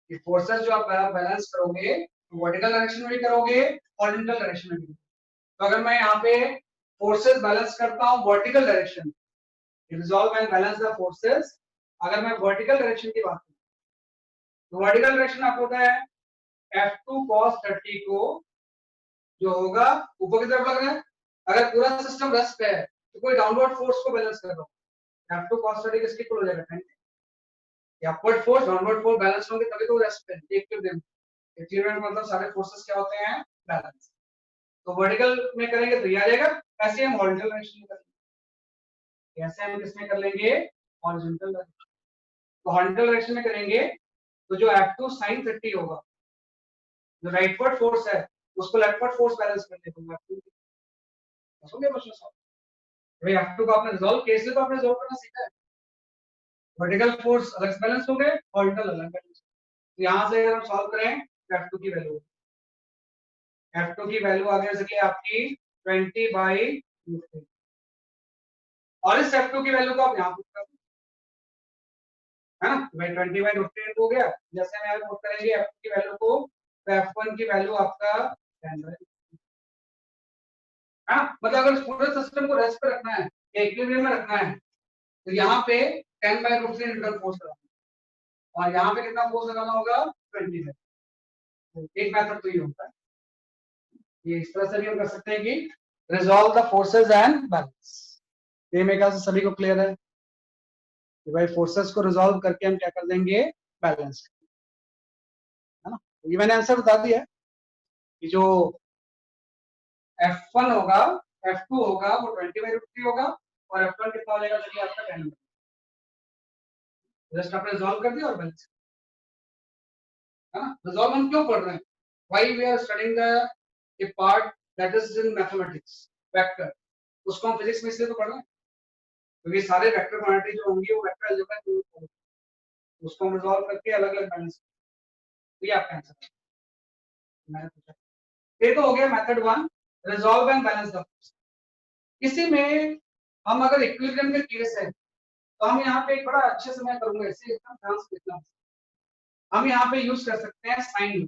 ये फोर्सेस जो आप बैलेंस करोगे तो वर्टिकल डायरेक्शन में भी करोगे, हॉरिजॉन्टल डायरेक्शन में भी। तो अगर मैं यहाँ पे फोर्सेस बैलेंस करता हूँ vertical direction, resolve and balance the forces, अगर मैं वर्टिकल डायरेक्शन की बात करूँ तो वर्टिकल डायरेक्शन आपको पता है F2 cos 30 को जो होगा ऊपर की तरफ लग रहा है। अगर पूरा सिस्टम रेस्ट पे है तो कोई डाउनवर्ड फोर्स को बैलेंस कर रहा हूं, F2 cos 30 किसके इक्वल हो जाएगा, 10। Upward force downward force balance होंगे तभी तो रेस्ट पे है। इक्विलिब्रियम, इक्विलिब्रियम मतलब सारे फोर्सेस क्या होते हैं, बैलेंस। तो वर्टिकल में करेंगे तो ये आ जाएगा, ऐसे हम हॉरिजॉन्टल डायरेक्शन में करेंगे, ऐसे हम किसमें कर लेंगे, हॉरिजॉन्टल डायरेक्शन। तो हॉरिजॉन्टल डायरेक्शन में करेंगे तो जो F2 sin 30 होगा, जो राइटवर्ड फोर्स है उसको लेफ्टवर्ड फोर्स बैलेंस कर देगा। समझे क्वेश्चन सॉल्व, भाई F2 को आपने रिजॉल्व केस से तो आपने रिजॉल्व करना सीखा है। वर्टिकल फोर्स अलग बैलेंस हो गए, हॉरिजॉन्टल अलग बैलेंस। तो यहां से अगर हम सॉल्व करें F2 की वैल्यू, F2 की वैल्यू आ गई सके आपकी 20/√3, और इस F2 की वैल्यू को आप यहां पुट कर दो, है ना, तो भाई 20/√3 हो गया। जैसे हम यहां पुट करेंगे F2 की वैल्यू को, तो F1 की वैल्यू आपका 10, है ना। मतलब अगर पूरे सिस्टम को रेस्ट पे रखना है या इक्विलिब्रियम में रखना है तो यहाँ पे 10/√3 रिटर्न फोर्स लगाना, और यहाँ पे कितना फोर्स लगाना होगा, 20 है। तो एक मेथड तो ये होता है, ये इस तरह से भी हम कर सकते हैं कि resolve the forces and balance. ये मेरे ख्याल से सभी को क्लियर है कि भाई फोर्सेस को रिजॉल्व करके हम क्या कर देंगे, बैलेंस, है ना। तो ये मैंने आंसर बता दिया है कि जो F1 होगा, F2 होगा वो 20/√3 होगा, और F1 कितना हो जाएगा, चलिए आपका 10। जस्ट आपने रिजॉल्व कर दिया और बैलेंस, है ना। रिजॉल्व हम क्यों पढ़ रहे हैं, why we are studying the a part that is in mathematics, vector, उसको हम फिजिक्स में इसलिए तो पढ़ रहे हैं क्योंकि सारे वेक्टर क्वांटिटी जो होंगी वो वेक्टर अलजेब्रा में, उसको हम रिजॉल्व करके अलग अलग बैलेंस। ये आपका आंसर मैंने पूछा। ये तो हो गया method 1, resolve and balance the function. इसी में हम अगर इक्विलिब्रियम के केस है तो हम यहाँ पे एक बड़ा अच्छे से मैं करूंगा, इसे एकदम ध्यान से देखना। हम यहाँ पे यूज कर सकते हैं साइन,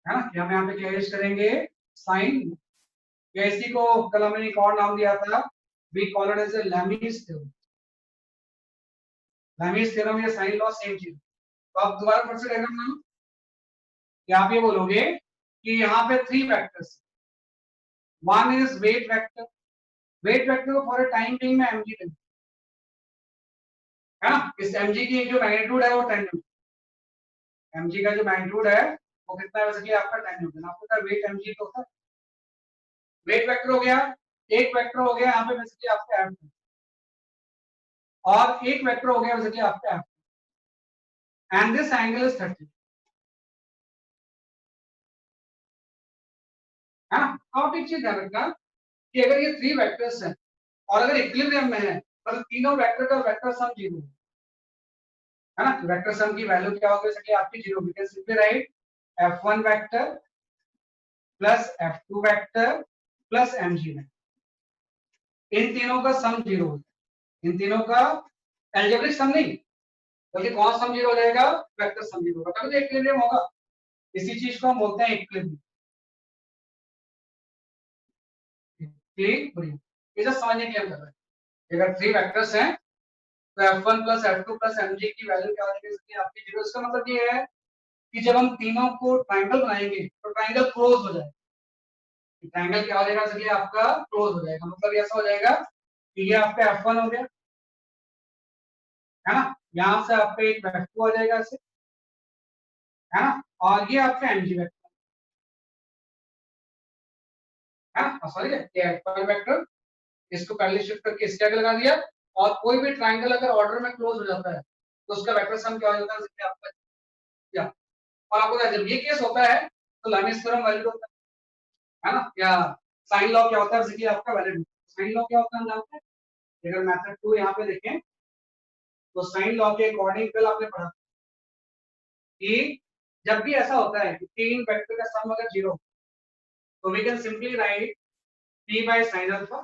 है ना, कि हम यहाँ पे क्या यूज करेंगे, साइन, या इसी को कल हमने एक और नाम दिया था, we call it as Lami's theorem. Lami's theorem या साइन लॉ सेम चीज। तो आप दोबारा फिर से डायग्राम बनाओ कि आप ये बोलोगे कि यहाँ पे 3 vectors, one is weight vector, weight vector को फॉर अ टाइम बीइंग में mg लेंगे, है ना, इस mg की जो मैग्नीट्यूड है वो 10 न्यूटन, mg का जो मैग्नीट्यूड है वो कितना है, वैसे कि आपका 10 न्यूटन। आपको पता है वेट mg तो होता है, वेट वेक्टर हो गया, एक वेक्टर हो गया यहाँ पे बेसिकली आपका m, और एक वेक्टर हो गया बेसिकली आपका m, and this angle is 30, है ना। आप एक चीज ध्यान रखना कि अगर ये 3 वेक्टर्स हैं और अगर इक्विलिब्रियम में है तो तीनों वेक्टर का वेक्टर सम 0 है ना, वेक्टर सम की वैल्यू क्या होगी, जैसे कि आपकी 0 होगी, simply right f1 vector plus f2 vector plus mg vector, इन तीनों का सम 0 होता है, इन तीनों का अलजेब्रिक सम नहीं, बल्कि कौन सम 0 हो जाएगा, वेक्टर सम 0 होगा, तभी तो इक्विलिब्रियम होगा। इसी चीज को हम बोलते हैं इक्विलिब्रियम। इक्विलिब्रियम ये जो समझने के लिए हम कर रहे हैं, अगर 3 वेक्टर्स हैं तो f1 plus f2 plus mg की वैल्यू क्या हो जाएगी, इसकी आपकी 0। इसका मतलब ये है कि जब हम तीनों को ट्रायंगल बनाएंगे तो ट्रायंगल क्लोज हो जाएगा, ट्रायंगल क्या हो जाएगा, इसलिए आपका क्लोज हो जाएगा, मतलब ऐसा हो जाएगा कि ये आपका f1 हो गया, है ना, यहाँ से आपका एक f2 आ जाएगा ऐसे, है ना, और ये आपका mg वेक्टर, है ना, सॉरी ये f1 वेक्टर, इसको पहले शिफ्ट करके इसके आगे लगा दिया, और कोई भी ट्रायंगल अगर ऑर्डर में क्लोज हो जाता है तो उसका वेक्टर सम क्या हो जाता है, इसलिए आपका क्या, और आपको जब ये केस होता है तो लैमिस थ्योरम वैलिड होता है ना, या साइन लॉ क्या होता है, इसलिए आपका वैलिड, साइन लॉ क्या होता है हम जानते हैं। अगर मेथड 2 यहाँ पे देखें तो साइन लॉ के अकॉर्डिंग कल आपने पढ़ा कि जब भी ऐसा होता है कि 3 वेक्टर का सम अगर 0 तो we can simply write p by sin alpha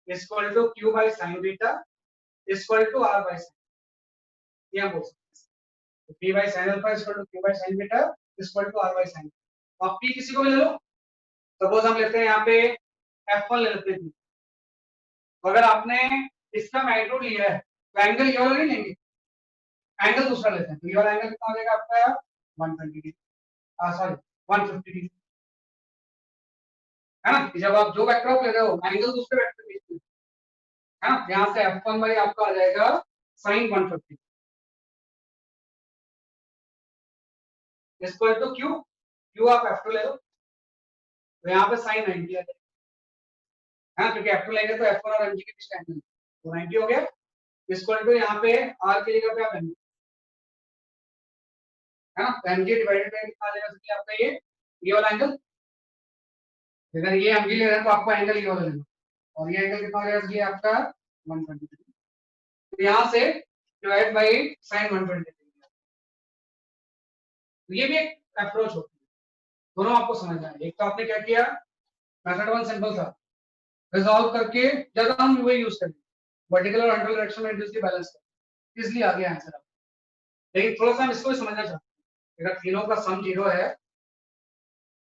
is equal to q by sin beta is equal to r by sin, ये हम बोल सकते हैं। तो p by sin alpha is equal to q by sin beta is equal to r by sin। अब p किसी को भी ले लो, सपोज हम लेते हैं यहाँ पे f1 ले लेते हैं, तो अगर आपने इसका मैग्नीट्यूड लिया है तो एंगल ये वाला नहीं लेंगे, एंगल दूसरा लेते हैं, तो ये वाला एंगल कितना हो जाएगा आपका 120 डिग्री, सॉरी 150 डिग्री, है ना। जब आप जो वेक्टर आप ले रहे हो एंगल दूसरे वेक्टर के बीच में, है ना, यहाँ से f1 बाई आपका आ जाएगा sin 150 equal to q, q आप f2 ले लो तो यहाँ पे sin 90 आ जाएगा, है ना, क्योंकि f2 लेंगे तो f1 और mg के बीच का एंगल तो 90 हो गया, इक्वल टू यहाँ पे r की जगह पे आप mg, है ना, तो mg डिवाइडेड बाय कितना आ जाएगा, इसलिए आपका ये वाला एंगल, अगर ये mg ले रहे हैं तो आपको एंगल ये वाला लेना, और ये एंगल कितना हो जाएगा, इसलिए आपका 120 तो यहाँ से डिवाइड बाय sin 120, तो ये भी एक अप्रोच होती है, दोनों आपको समझना है। एक तो आपने क्या किया, मेथड 1 सिंपल था, रिजॉल्व करके ज्यादा हम वही यूज करेंगे, वर्टिकल और हॉरिजॉन्टल डायरेक्शन में इंड्यूस बैलेंस कर, इसलिए आ गया आंसर। लेकिन थोड़ा सा हम इसको भी समझना चाहते हैं, अगर तीनों का सम 0 है,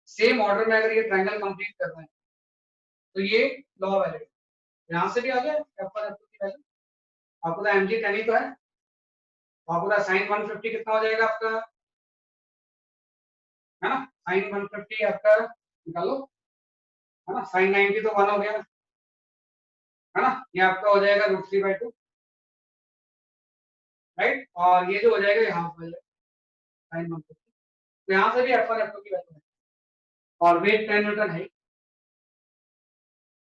सेम ऑर्डर में अगर ये ट्रायंगल कंप्लीट कर रहे हैं तो ये लॉ वैलिड, यहाँ से भी आ गया f1 f2 की वैल्यू, आपको तो mg 10 ही तो है, आपको तो sin 150 कितना हो जाएगा आपका, है ना, sin 150 आपका निकालो, है ना, sin 90 तो 1 हो गया, है ना, ये आपका हो जाएगा √3/2, राइट, और ये जो हो जाएगा यहाँ पर sin 150, तो यहाँ से भी f1 f2 की वैल्यू है, और वेट 10 न्यूटन है,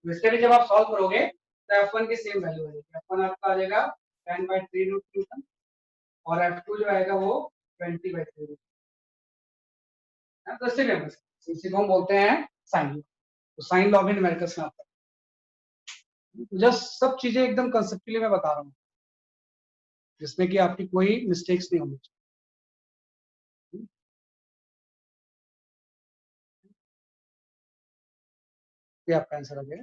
इसके लिए जब आप सॉल्व करोगे तो f1 की सेम वैल्यू आ जाएगी, f1 आपका आ जाएगा 10/3 न्यूटन, और f2 जो आएगा वो 20/3, तो इसी को हम बोलते हैं साइन लॉ, तो साइन लॉ भी न्यूमेरिकल्स में आता है। जस्ट सब चीजें एकदम कंसेप्चुअली मैं बता रहा हूँ, जिसमें कि आपकी कोई मिस्टेक्स नहीं होनी चाहिए। ये आपका आंसर हो गया।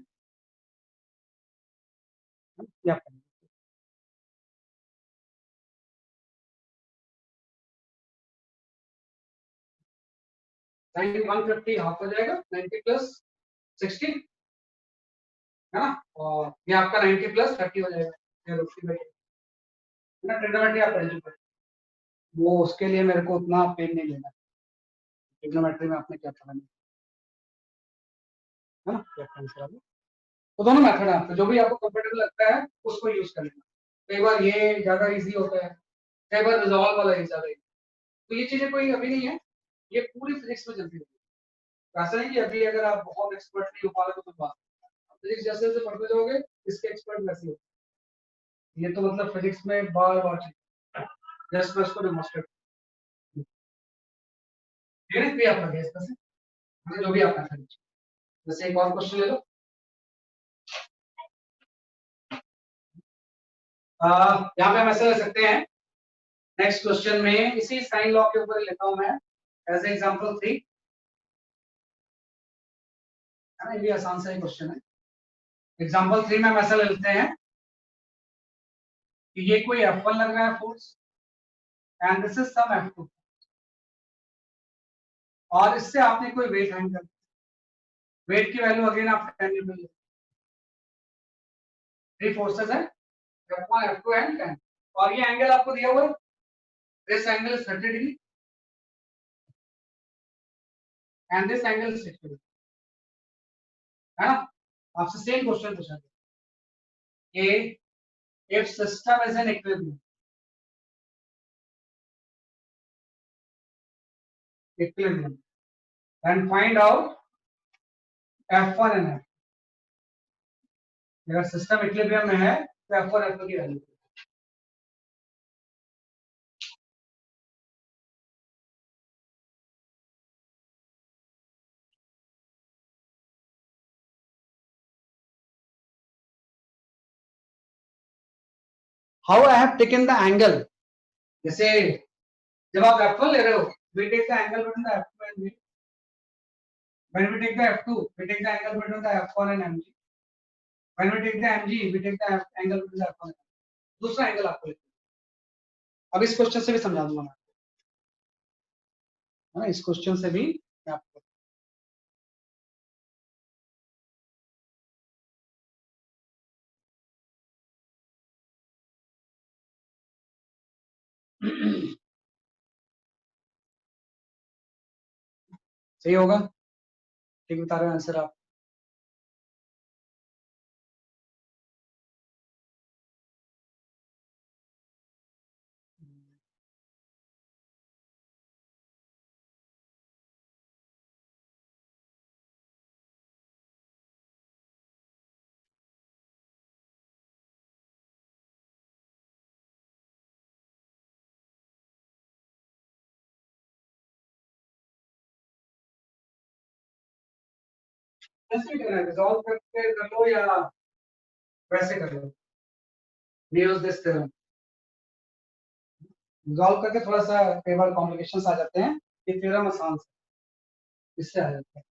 ये आपका 150 हाफ हो जाएगा 90 प्लस 60 है ना, और ये आपका 90 प्लस 30 हो जाएगा। ये रोटी है ना, ट्रिग्नोमेट्री आप एलिजिबल, वो उसके लिए मेरे को उतना पेन नहीं लेना। ट्रिग्नोमेट्री में आपने क्या करना है ना, क्या आंसर आ गया। तो दोनों मेथड है आपके, जो भी आपको कंफर्टेबल लगता है उसको यूज कर लेना। कई बार ये ज्यादा इजी होता है, कई बार रिजॉल्व वाला ही ज्यादा easy। तो ये चीजें कोई अभी नहीं है, ये पूरी फिजिक्स में चलती है। ऐसा नहीं कि अभी अगर आप बहुत एक्सपर्ट नहीं हो पा रहे तो कुछ बात नहीं। फिजिक्स जैसे जैसे पढ़ते जाओगे इसके एक्सपर्ट वैसे हो। ये तो मतलब फिजिक्स में बार बार जस्ट मैं उसको डेमोंस्ट्रेट भी आप लगे इसका से जो भी आपका था। जैसे एक और क्वेश्चन ले लो। यहाँ पे हम ऐसा ले सकते हैं, नेक्स्ट क्वेश्चन में इसी साइन लॉ के ऊपर लेता हूं मैं एज एग्जांपल 3 है ना, ये भी आसान सा ही क्वेश्चन है। एग्जांपल 3 में हम ऐसा ले लेते हैं कि ये कोई F1 लग रहा है force and this is some F2, और इससे आपने कोई वेट हैंडल, वेट की वैल्यू अगेन आप 10 न्यूटन ले, थ्री फोर्सेस है F1 F2 एंड 10, और ये एंगल आपको दिया हुआ है, this angle is 30 degree and this angle is 60 degree, है ना। आपसे सेम क्वेश्चन पूछा गया, if system is in equilibrium and find out F1 and F, अगर सिस्टम इक्विलिब्रियम में है तो F1 F2 की value. How I have taken the angle, जैसे जब आप F1 ले रहे हो we take the angle between the F2 and V, when we take the F2 we take the angle between the F1 and MG, when we take the MG we take the angle between the F1 and दूसरा angle आपको लिखना है। अब इस question से भी समझा दूंगा मैं, है ना, इस क्वेश्चन से भी मैं आपको सही होगा, ठीक बता रहे हो आंसर आप। कैसे करना है, रिजॉल्व करके कर लो या वैसे कर लो, यूज दिस थ्योरम। रिजॉल्व करके थोड़ा सा कई बार कॉम्प्लिकेशंस आ जाते हैं, ये थ्योरम आसान से इससे आ जाता है।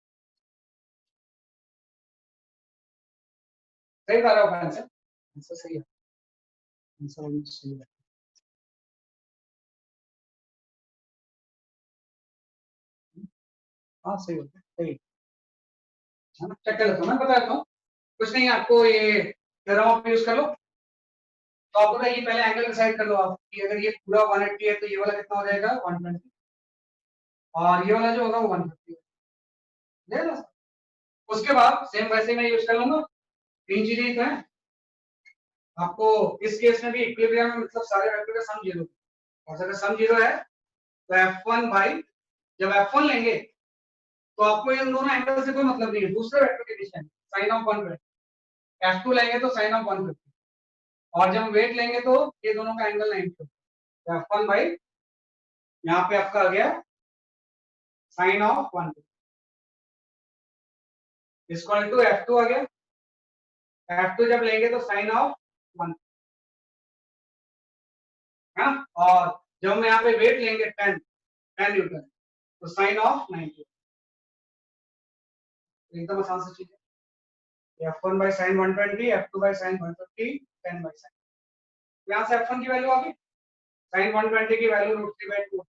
सही बता रहा हूँ आंसर, आंसर सही है, आंसर सही है। हाँ सही होता है, सही है ना, चेक कर लेता हूँ, मैं बता देता हूँ, कुछ नहीं आपको ये थ्योरम आप यूज कर लो। तो आपको ना ये पहले एंगल डिसाइड कर लो आप कि अगर ये पूरा 180 है तो ये वाला कितना हो जाएगा 120, और ये वाला जो होगा वो 150 है ना। उसके बाद सेम वैसे मैं यूज कर लूंगा, तीन चीजें ही तो हैं। आपको इस केस में भी इक्विलिब्रियम में मतलब सारे वेक्टर का सम जीरो, और अगर सम जीरो है तो F1 भाई, जब F1 लेंगे तो आपको इन दोनों एंगल से कोई मतलब नहीं है, दूसरे वेक्टर के बीच में साइन ऑफ 150, F2 लेंगे तो साइन ऑफ 150, और जब वेट लेंगे तो ये दोनों का एंगल 90, तो F1 भाई यहाँ पे आपका आ गया sine of 150 equal to F2 आ गया, F2 जब लेंगे तो साइन ऑफ 1, है ना, और जब हम यहाँ पे वेट लेंगे 10 न्यूटन तो साइन ऑफ 90, एकदम आसान सी चीज है। f1 by sin 120, f2 by sin 150, 10 by sin। यहाँ से f1 की वैल्यू आ गई, sin 120 की वैल्यू √3 by 2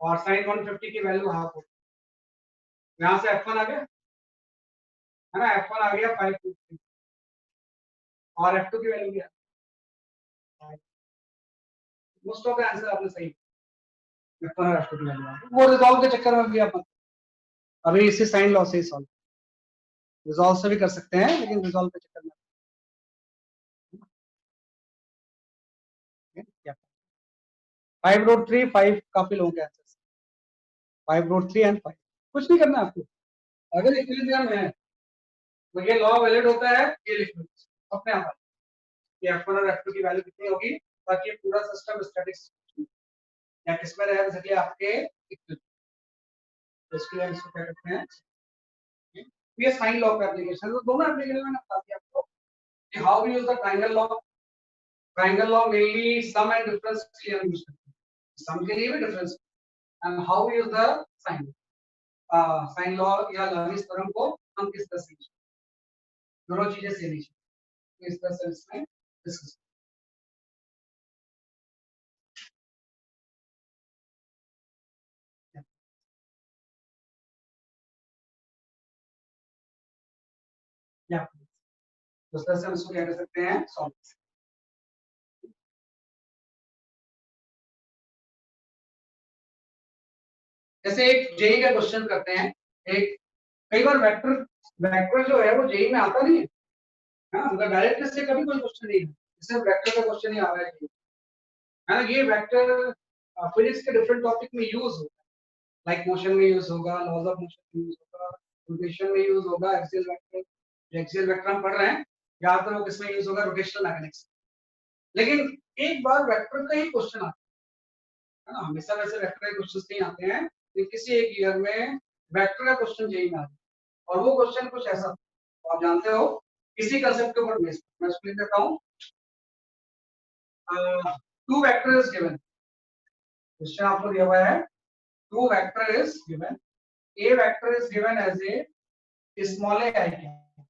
और sin 150 की वैल्यू हाफ होती है। यहाँ से f1 आ गया है ना, f1 आ गया 5 और f2 की वैल्यू क्या है? मोस्ट ऑफ द आंसर आपने सही, f1 और f2 की वैल्यू आ गई। वो रिजॉल्व के चक्कर में भी अपन अभी इसी साइन लॉ से ही सॉल्व, रिजॉल्व से भी कर सकते हैं लेकिन रिजॉल्व के चक्कर में क्या 5√3 5 काफी लोगों के आंसर 5√3 एंड 5 कुछ नहीं करना आपको। अगर इक्विलिब्रियम है तो ये लॉ वैलिड होता है, ये लिख लो अपने आप कि f1 और f2 की वैल्यू कितनी होगी ताकि ये पूरा सिस्टम स्टैटिक या किसमें रहे बेसिकली आपके इक्विलिब्रियम। तो इसके लिए इसको क्या करते हैं, ये साइन लॉ का एप्लीकेशन। तो दोनों एप्लीकेशन मैंने बता दिया आपको कि how we use the triangle law. Triangle law mainly sum and difference के लिए यूज करते हैं, सम के लिए भी difference, and how we use the sine sine law या लॉरेंस थ्योरम को हम किस तरह से, दोनों चीजें सेम ही तो इस तरह से इसमें डिस्कस या तो इस तरह से हम इसको क्या कर सकते हैं, सॉल्व। जैसे एक जेई का क्वेश्चन करते हैं, एक कई बार वेक्टर वेक्टर जो है वो जेई में आता नहीं है, हाँ मतलब डायरेक्ट से कभी कोई क्वेश्चन नहीं है, सिर्फ वेक्टर का क्वेश्चन ही आ रहा है ना। ये वेक्टर फिजिक्स के डिफरेंट टॉपिक में यूज होता है, लाइक मोशन में यूज होगा, लॉज ऑफ मोशन में यूज होगा, रोटेशन में यूज होगा, एक्सियल वेक्टर, जो एक्सियल वेक्टर हम पढ़ रहे हैं ज्यादातर वो किसमें यूज होगा, रोटेशनल मैकेनिक्स। लेकिन एक बार वेक्टर का ही क्वेश्चन आता है ना, हमेशा वैसे वेक्टर के क्वेश्चंस नहीं आते हैं, लेकिन किसी एक ईयर में वेक्टर का क्वेश्चन जेई में आता है और वो क्वेश्चन कुछ ऐसा, तो आप जानते हो इसी कंसेप्ट के ऊपर बेस्ड मैं एक्सप्लेन करता हूँ। Two vector is given, question आपको दिया हुआ है, two vector is given, a vector is given as a small a I cap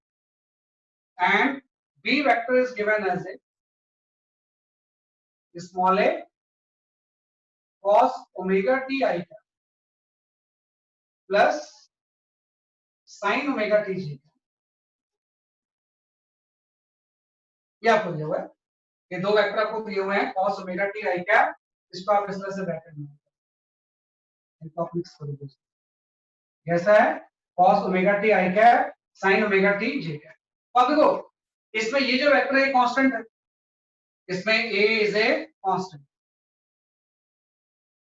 and b vector is given as a small a cos omega t I cap plus sin omega t j cap। ये आपको दिया हुआ है, ये दो vector आपको दिए हुए हैं cos omega t I cap, इसको आप इस तरह से ब्रैकेट में इनको मिक्स कर दो, कैसा है cos omega t I cap sin omega t j cap। अब देखो इसमें ये जो वेक्टर है कांस्टेंट है, इसमें a is a constant,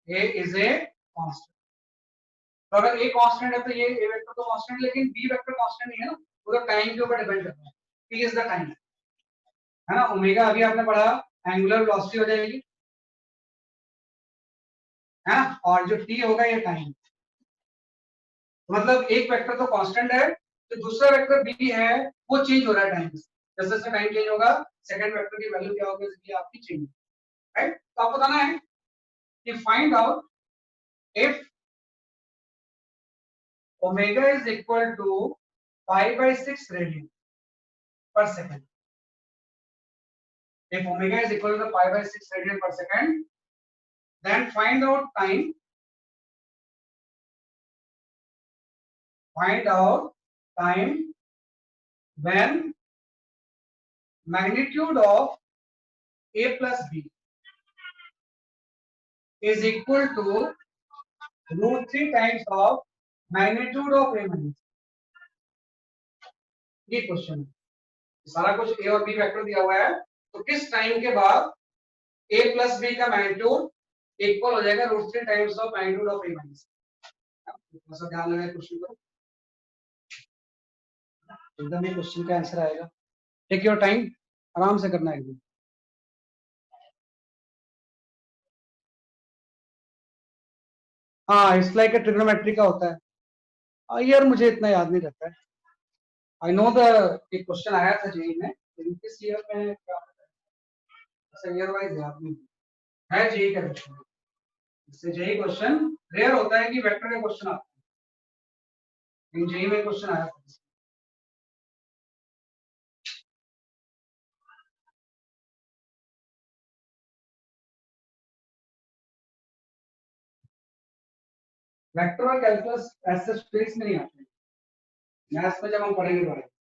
a is a constant, तो अगर a कांस्टेंट है तो ये a वेक्टर तो कांस्टेंट, लेकिन b वेक्टर कांस्टेंट नहीं है ना, वो तो टाइम के ऊपर डिपेंड करता है, t इज द टाइम है ना। ओमेगा अभी आपने पढ़ा एंगुलर वेलोसिटी हो जाएगी है ना, और जो t होगा ये टाइम, मतलब एक वेक्टर तो कांस्टेंट है, तो दूसरा वेक्टर b है वो चेंज हो रहा है टाइम से, जैसे जैसे टाइम चेंज होगा सेकंड वेक्टर की वैल्यू क्या होगी, इसकी आपकी चेंज, राइट। तो आपको बताना है कि find out if omega is equal to 5/6 radian per second, if omega is equal to 5/6 radian per second, then find out time when magnitude of a plus b is equal to √3 times of magnitude of a minus। ये question है, सारा कुछ a और b vector दिया हुआ है, तो किस टाइम के बाद a प्लस b का मैग्नीट्यूड इक्वल हो जाएगा √3 times of magnitude of a minus. थोड़ा सा ध्यान लगाए क्वेश्चन को, एकदम ये क्वेश्चन का आंसर आएगा, टेक योर टाइम, आराम से करना है एकदम। हाँ इट्स लाइक ट्रिग्नोमेट्री का होता है, यार मुझे इतना याद नहीं रहता है, आई नो द एक क्वेश्चन आया था जेई में, लेकिन किस ईयर में क्या पता है, ऐसा ईयर वाइज याद नहीं है जेई का क्वेश्चन। इससे जेई क्वेश्चन रेयर होता है कि वेक्टर का क्वेश्चन आता है, लेकिन जेई में क्वेश्चन आया था। वेक्टर और कैलकुलस ऐसे स्पेस में नहीं आते, मैथ्स में जब हम पढ़ेंगे तो आएंगे।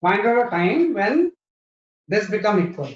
Find out a time when this become equal.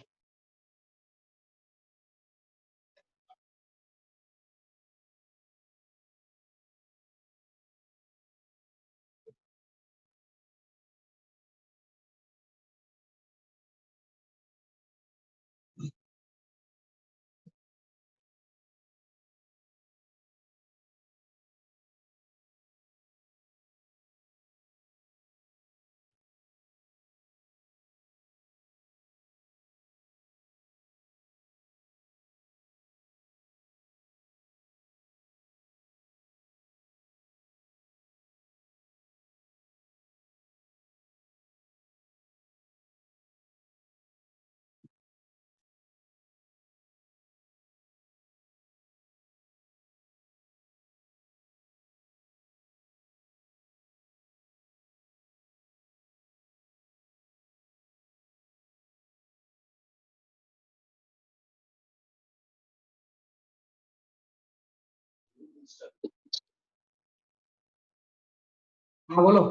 हाँ बोलो।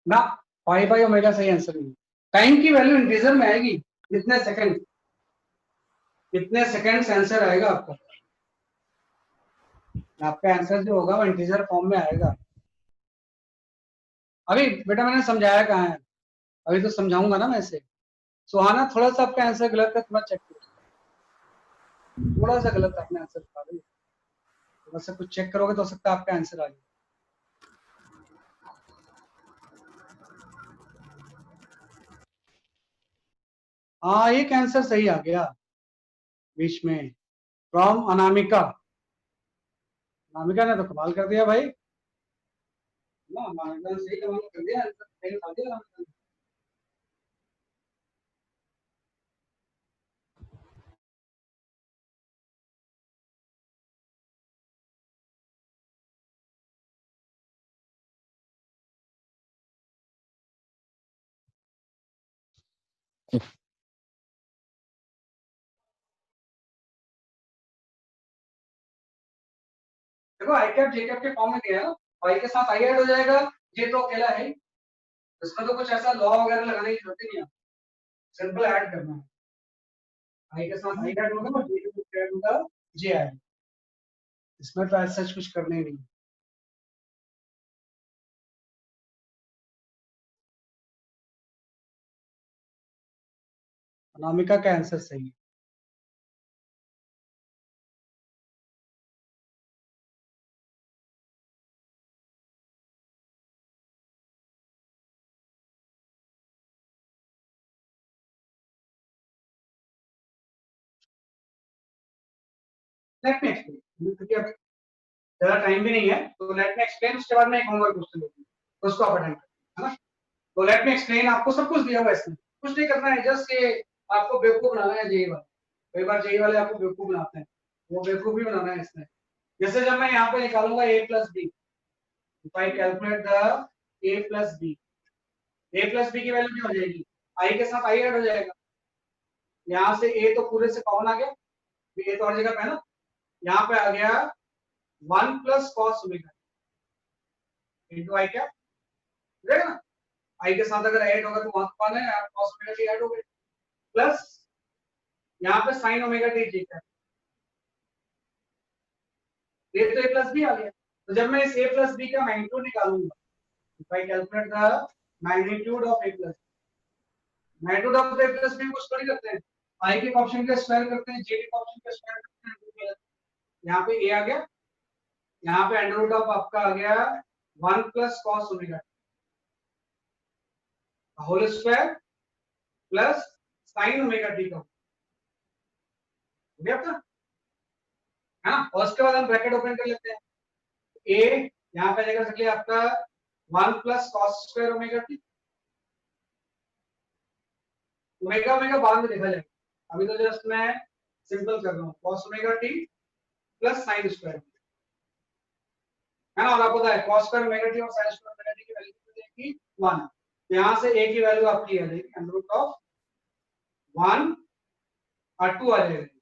ना पाई बाई ओमेगा सही आंसर नहीं। टाइम की वैल्यू इंटीजर में आएगी, कितने सेकंड, कितने सेकंड आंसर आएगा आपका। आपका आंसर जो होगा वो इंटीजर फॉर्म में आएगा। अभी बेटा मैंने समझाया कहाँ है, अभी तो समझाऊंगा ना मैं इसे। सुहाना थोड़ा सा आपका आंसर गलत है, थोड़ा चेक करो, थोड़ा सा गलत आपने आंसर बता दिया, थोड़ा सा कुछ चेक करोगे तो हो सकता है आपका आंसर आ जाए। हाँ एक आंसर सही आ गया बीच में, फ्रॉम अनामिका। अनामिका ने तो कमाल कर दिया भाई ना, अनामिका ने सही कमाल कर दिया, आंसर सही बता दिया अनामिका ने। देखो आई कैप जे कैप के फॉर्म में दिया है ना, वाई के साथ आई ऐड हो जाएगा, जे तो अकेला है ही। इसमें तो कुछ ऐसा लॉ वगैरह लगाने की जरूरत ही नहीं है, सिंपल ऐड करना है। आई के साथ आई ऐड होगा, जे के साथ ऐड होगा जे आई, इसमें तो ऐसा कुछ करने ही नहीं। अनामिका का आंसर सही है। लेट मी एक्सप्लेन, क्योंकि अब ज्यादा टाइम भी नहीं है, तो लेट मी एक्सप्लेन, उसके बाद मैं एक होमवर्क क्वेश्चन दूंगा। उसको आप अटेंड करें, है ना। तो लेट मी एक्सप्लेन, आपको सब कुछ दिया हुआ है इसमें, कुछ नहीं करना है, जस्ट ये आपको बेवकूफ बनाना है जेई वाला। कई बार जेई वाले आपको बेवकूफ बनाते हैं, वो बेवकूफ भी बनाना है इसमें। जैसे जब मैं यहाँ पे निकालूंगा a plus b, if I calculate the a plus b, a plus b की वैल्यू क्या हो जाएगी, i के साथ i ऐड हो जाएगा। यहाँ से a तो पूरे से कॉमन आ गया, a तो हर जगह पे है ना, यहाँ पे आ गया 1 प्लस कॉस ओमेगा इंटू आई क्या हो जाएगा ना, i के साथ अगर ऐड होगा तो वहां कौन है, कॉस ओमेगा टी ऐड हो गई, प्लस यहाँ पे साइन ओमेगा टी ठीक है, ये तो a प्लस बी आ गया। तो जब मैं इस a प्लस बी का मैग्नीट्यूड निकालूंगा, if I calculate the magnitude of a plus, magnitude of a plus भी कुछ थोड़ी करते हैं, i के ऑप्शन का स्क्वायर करते हैं, j के ऑप्शन का स्क्वायर करते हैं, यहाँ पे a आ गया, यहाँ पे अंडर रूट ऑफ आपका आ गया 1 plus cos omega whole square plus sine omega t का हो गया आपका, है ना। और उसके बाद हम ब्रैकेट ओपन कर लेते हैं, a यहाँ पे जगह रख लिया आपका 1 plus cos square omega T, omega omega बाद में देखा जाएगा, अभी तो जस्ट मैं सिंपल कर रहा हूँ, cos omega T plus sine square, है ना। और आपको पता है cos स्क्वायर ओमेगा टी और sin स्क्वायर ओमेगा टी की वैल्यू कितनी आएगी 1, तो यहां से a की वैल्यू आपकी आ जाएगी अंडर रूट ऑफ 1 और 2 आ जाएगी,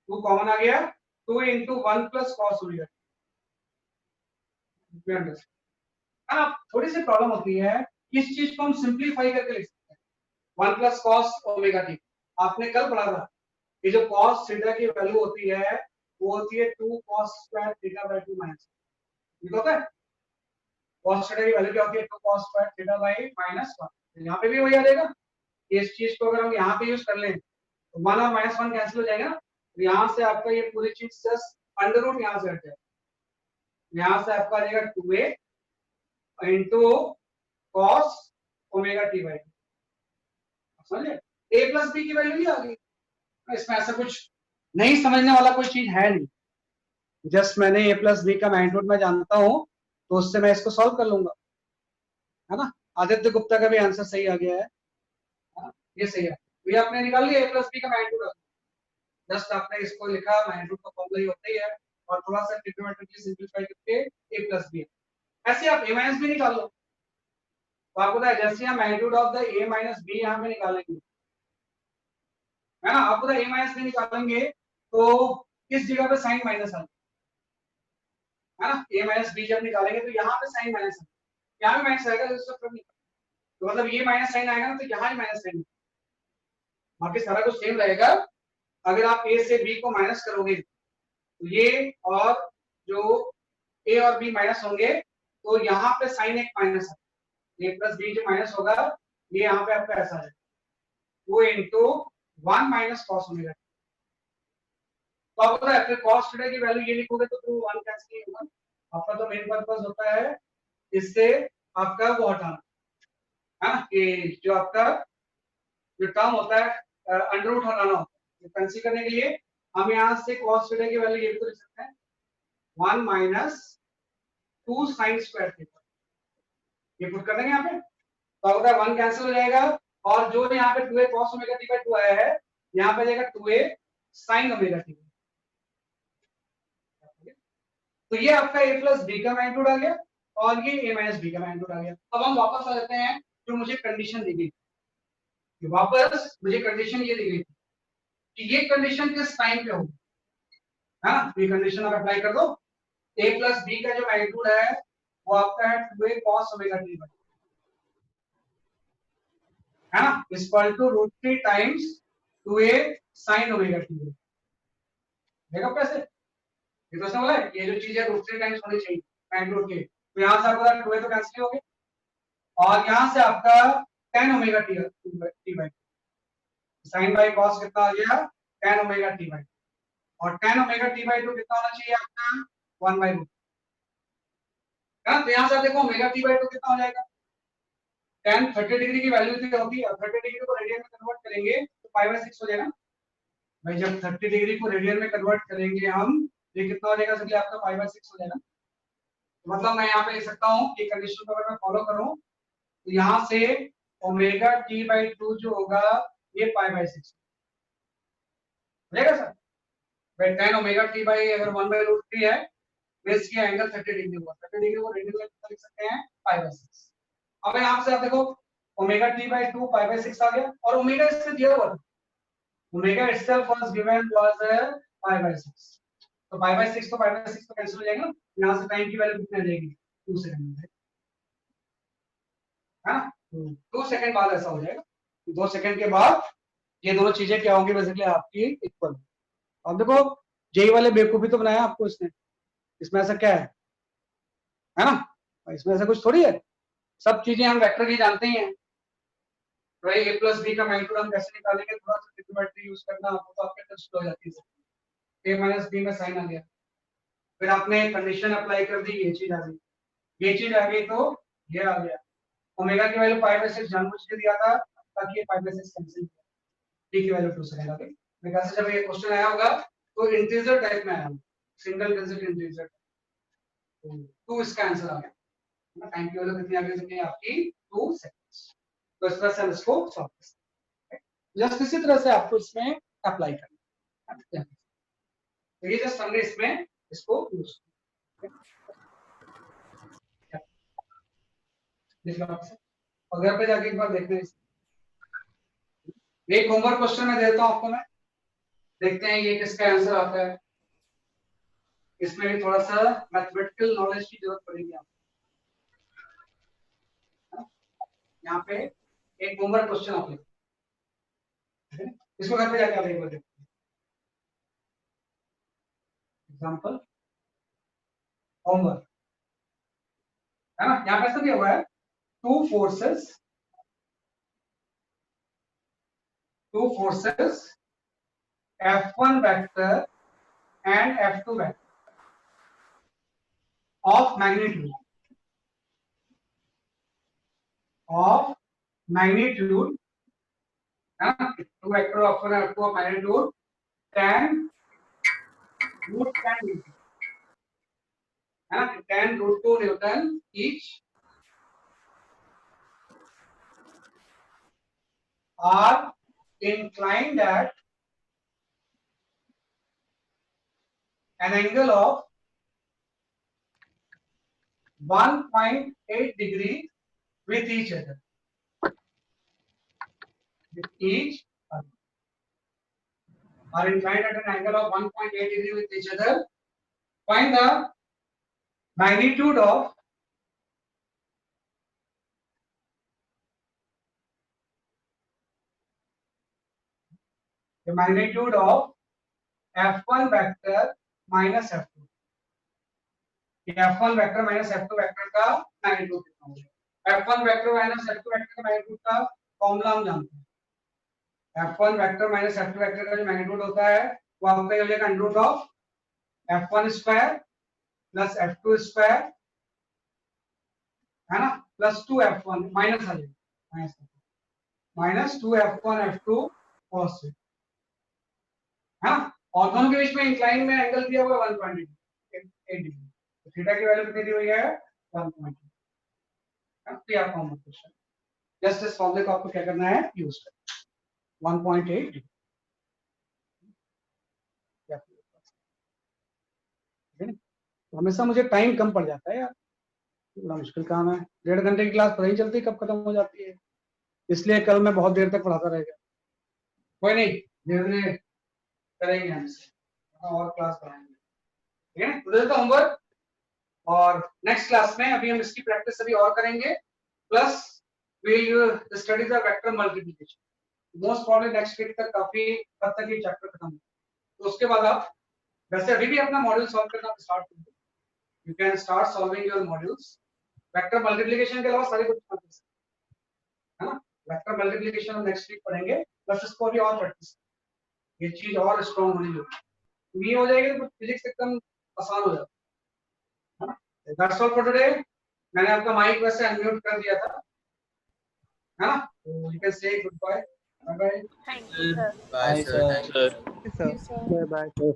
2 कॉमन आ गया, 2 into 1 plus cos omega T, है ना। थोड़ी सी प्रॉब्लम होती है, इस चीज को हम सिंपलीफाई करके लिख सकते हैं, 1 प्लस cos ओमेगा टी, आपने कल पढ़ा था, ये जो cos थीटा की वैल्यू होती है वो होती है 2 cos square theta by 2 minus, ये होता है cos थीटा की वैल्यू क्या होती है 2 cos square theta by minus 1, यहाँ पे भी वही आ जाएगा। इस चीज को अगर हम यहाँ पे यूज कर लें तो 1 और माइनस 1 कैंसिल हो जाएगा, तो यहाँ से आपका ये पूरी चीज जस्ट अंडर रूट यहाँ से हट जाएगा, यहाँ से आपका आ जाएगा 2a into cos omega t by 2, समझे। a प्लस बी की वैल्यू ही आ गई, इसमें ऐसा कुछ नहीं समझने वाला कोई चीज है नहीं, जस्ट मैंने a प्लस बी का मैग्नीट्यूड मैं जानता हूँ तो उससे मैं इसको सॉल्व कर लूंगा, है ना। आदित्य गुप्ता का भी आंसर सही आ गया है, ये सही है, ये आपने निकाल लिया a प्लस बी का मैग्नीट्यूड, जस्ट आपने इसको लिखा, मैग्नीट्यूड का फॉर्मूला ही होता ही है, और थोड़ा सा ट्रिग्नोमेट्रिकली सिंपलीफाई करके a प्लस बी, ऐसे आप a माइनस बी निकाल लो, तो आपको पता है जैसे हम magnitude of the a minus b यहाँ पे निकालेंगे, है ना, आपको a माइनस बी निकालेंगे तो किस जगह पे साइन माइनस आ, है ना, a माइनस बी जब निकालेंगे तो यहाँ पे साइन माइनस, यहाँ भी माइनस आएगा, तो मतलब ये माइनस साइन आएगा ना, तो यहाँ भी माइनस साइन, बाकी सारा कुछ सेम रहेगा। अगर आप a से b को माइनस करोगे तो ये और जो a और b माइनस होंगे तो यहाँ पे साइन एक माइनस है, a प्लस बी जो माइनस होगा ये यहाँ पे आपका ऐसा है 2 इंटू 1 माइनस कॉस ओमेगा, तो आपको पता है फिर कॉस थीटा की वैल्यू ये लिखोगे तो 1 कैंसिल नहीं होगा, आपका तो मेन पर्पस होता है इससे आपका वो हटाना, है ना, कि जो आपका जो टर्म होता है अंडर रूट हटाना होता है, कैंसिल करने के लिए हम यहाँ से cos थीटा की वैल्यू ये भी तो लिख सकते हैं 1 माइनस 2 sin स्क्वायर थीटा, ये पुट कर देंगे यहाँ पे, तो आपका 1 कैंसिल हो जाएगा, और जो यहाँ पे 2a cos omega t by 2 आया है यहाँ पे जाएगा 2a sin ओमेगा t, तो ये आपका a प्लस बी का मैग्नीट्यूड आ गया और ये a माइनस बी का मैग्नीट्यूड आ गया। अब हम वापस आ जाते हैं, जो मुझे कंडीशन दी गई, वापस मुझे कंडीशन ये दी गई कि ये कंडीशन किस टाइम पे होगी, है ना, ये कंडीशन आप अप्लाई कर दो, a प्लस बी का जो मैग्नीट्यूड है वो आपका है 2a cos ओमेगा t, है ना, equal to √3 times 2a sin omega t, देखो कैसे, ये तो उसने बोला ये जो चीज है √3 टाइम्स होनी चाहिए मैग्नीट्यूड के, तो यहां से आपका 2a तो कैंसिल हो गया, और यहां से आपका tan omega t by sin by cos कितना आ गया tan ओमेगा t बाय, और tan ओमेगा t बाय 2 कितना होना चाहिए आपका 1 बाय रूट, है ना। तो यहां से आप देखो ओमेगा t बाय 2 कितना हो जाएगा, tan 30 डिग्री की वैल्यू कितनी होगी, 30 डिग्री को रेडियन में कन्वर्ट करेंगे तो पाई बाय 6 हो जाएगा भाई, जब 30 डिग्री को रेडियन में कन्वर्ट करेंगे हम, ये कितना हो जाएगा, सबसे आपका पाई बाय 6 हो जाएगा, मतलब मैं यहाँ पे लिख सकता हूँ कि कंडीशन को अगर मैं फॉलो करूँ तो यहाँ से ओमेगा टी बाई 2 जो होगा ये पाई बाई 6 सर। भाई tan ओमेगा टी बाई अगर 1/√3 है बेस किया एंगल 30 डिग्री हुआ, 30 डिग्री को रेडियन में लिख सकते हैं पाई बाई 6। अब यहाँ से आप देखो omega T by 2 pi by 6 आ गया और ओमेगा इससे दिया हुआ था, omega itself was given was pi by 6, तो पाई बाई 6 तो पाई बाई 6 तो कैंसिल हो जाएगा ना, यहाँ से टाइम की वैल्यू कितनी आ जाएगी 2 सेकंड है ना। 2 सेकंड बाद ऐसा हो जाएगा, 2 सेकंड के बाद ये दोनों चीजें क्या होंगी बेसिकली आपकी इक्वल। अब देखो जेई वाले बेवकूफी तो बनाया आपको इसने, इसमें ऐसा क्या है ना, इसमें ऐसा कुछ थोड़ी है, सब चीजें हम वेक्टर की जानते ही हैं। भाई a प्लस b का मैग्नीट्यूड हम कैसे निकालेंगे, थोड़ा सा ट्रिग्नोमेट्री यूज करना आपको तो आपके टेस्ट हो जाती है। a माइनस b में साइन आ गया, फिर आपने कंडीशन अप्लाई कर दी, ये चीज आ गई, ये चीज आ गई तो ये आ गया। ओमेगा की वैल्यू पाई बाई 6 जानबूझ के दिया था ताकि ये पाई बाई 6 कैंसिल हो, t की वैल्यू 2 सेकंड आ गई। बिकॉज़ जब ये क्वेश्चन आया होगा तो इंटीजर टाइप में आया होगा, सिंगल डिजिट इंटीजर, तो इसका आंसर आ गया। टाइम की वैल्यू कितनी आ गई आपकी 2 सेकंड्स। तो इस तरह से हम इसको सॉल्व कर सकते हैं, जस्ट इसी तरह से आपको इसमें अप्लाई करना है। तो ये जस्ट हमने इसमें इसको यूज किया, और घर पे जाके एक बार देखना। एक होमवर्क क्वेश्चन मैं देता हूं आपको, मैं देखते हैं ये किसका आंसर आता है। इसमें भी थोड़ा सा मैथमेटिकल नॉलेज की जरूरत पड़ेगी आपको। यहाँ पे एक होमवर्क क्वेश्चन आप लिखो, इसको घर पे जाके आप एक बार देखो। एग्जांपल होमवर्क है ना, यहाँ पे ऐसा दिया हुआ है two forces F1 vector and F2 vector of magnitude है ना, two vector of F1 and F2 of magnitude 10 root 10 Newton है ना, 10 root 2 Newton each are inclined at an angle of 1.8 degree with each other. Are inclined at an angle of 1.8 degree with each other. Find the magnitude of F1 vector minus F2. F1 vector minus F2 vector का magnitude कितना होगा। F1 vector minus F2 vector का magnitude का formula हम जानते हैं। F1 vector minus F2 vector का जो मैग्नीट्यूड होता है वो आपका हो जाएगा under root of F1 square plus F2 square है ना, प्लस 2F1 माइनस आ जाएगा, माइनस 2F1 F2 cos है ना, और दोनों के बीच में इंक्लाइन में एंगल दिया हुआ है 1.8 डिग्री, तो थीटा की वैल्यू कितनी दी हुई है 1.8। तो ये आपका होमवर्क क्वेश्चन, जस्ट इस फॉर्मूले को आपको क्या करना है यूज करना, 1.8 डिग्री। तो हमेशा मुझे टाइम कम पड़ जाता है यार, बड़ा मुश्किल काम है, 1.5 घंटे की क्लास पता ही चलती कब खत्म हो जाती है, इसलिए कल मैं बहुत देर तक पढ़ाता रहेगा। कोई नहीं, धीरे धीरे करेंगे हम और क्लास पढ़ाएंगे, ठीक है। तो देता होमवर्क, और नेक्स्ट क्लास में अभी हम इसकी प्रैक्टिस अभी और करेंगे, plus we'll study the vector multiplication. Most probably next week तक काफी हद तक ये चैप्टर खत्म हो, तो उसके बाद आप वैसे अभी भी अपना मॉड्यूल सॉल्व करना स्टार्ट कर दो, you can start solving your modules. Vector multiplication के अलावा सारे कुछ है ना, वेक्टर मल्टीप्लिकेशन हम नेक्स्ट वीक पढ़ेंगे, प्लस इसको अभी और प्रैक्टिस, ये चीज और स्ट्रांग होने लगी, ये हो जाएगी तो फिजिक्स एकदम आसान हो जाता है। That's all for today. मैंने आपका माइक वैसे अनम्यूट कर दिया था है ना, तो you can say goodbye, bye bye, Thank you, sir. Bye, sir. Sir. Bye, bye. Sir.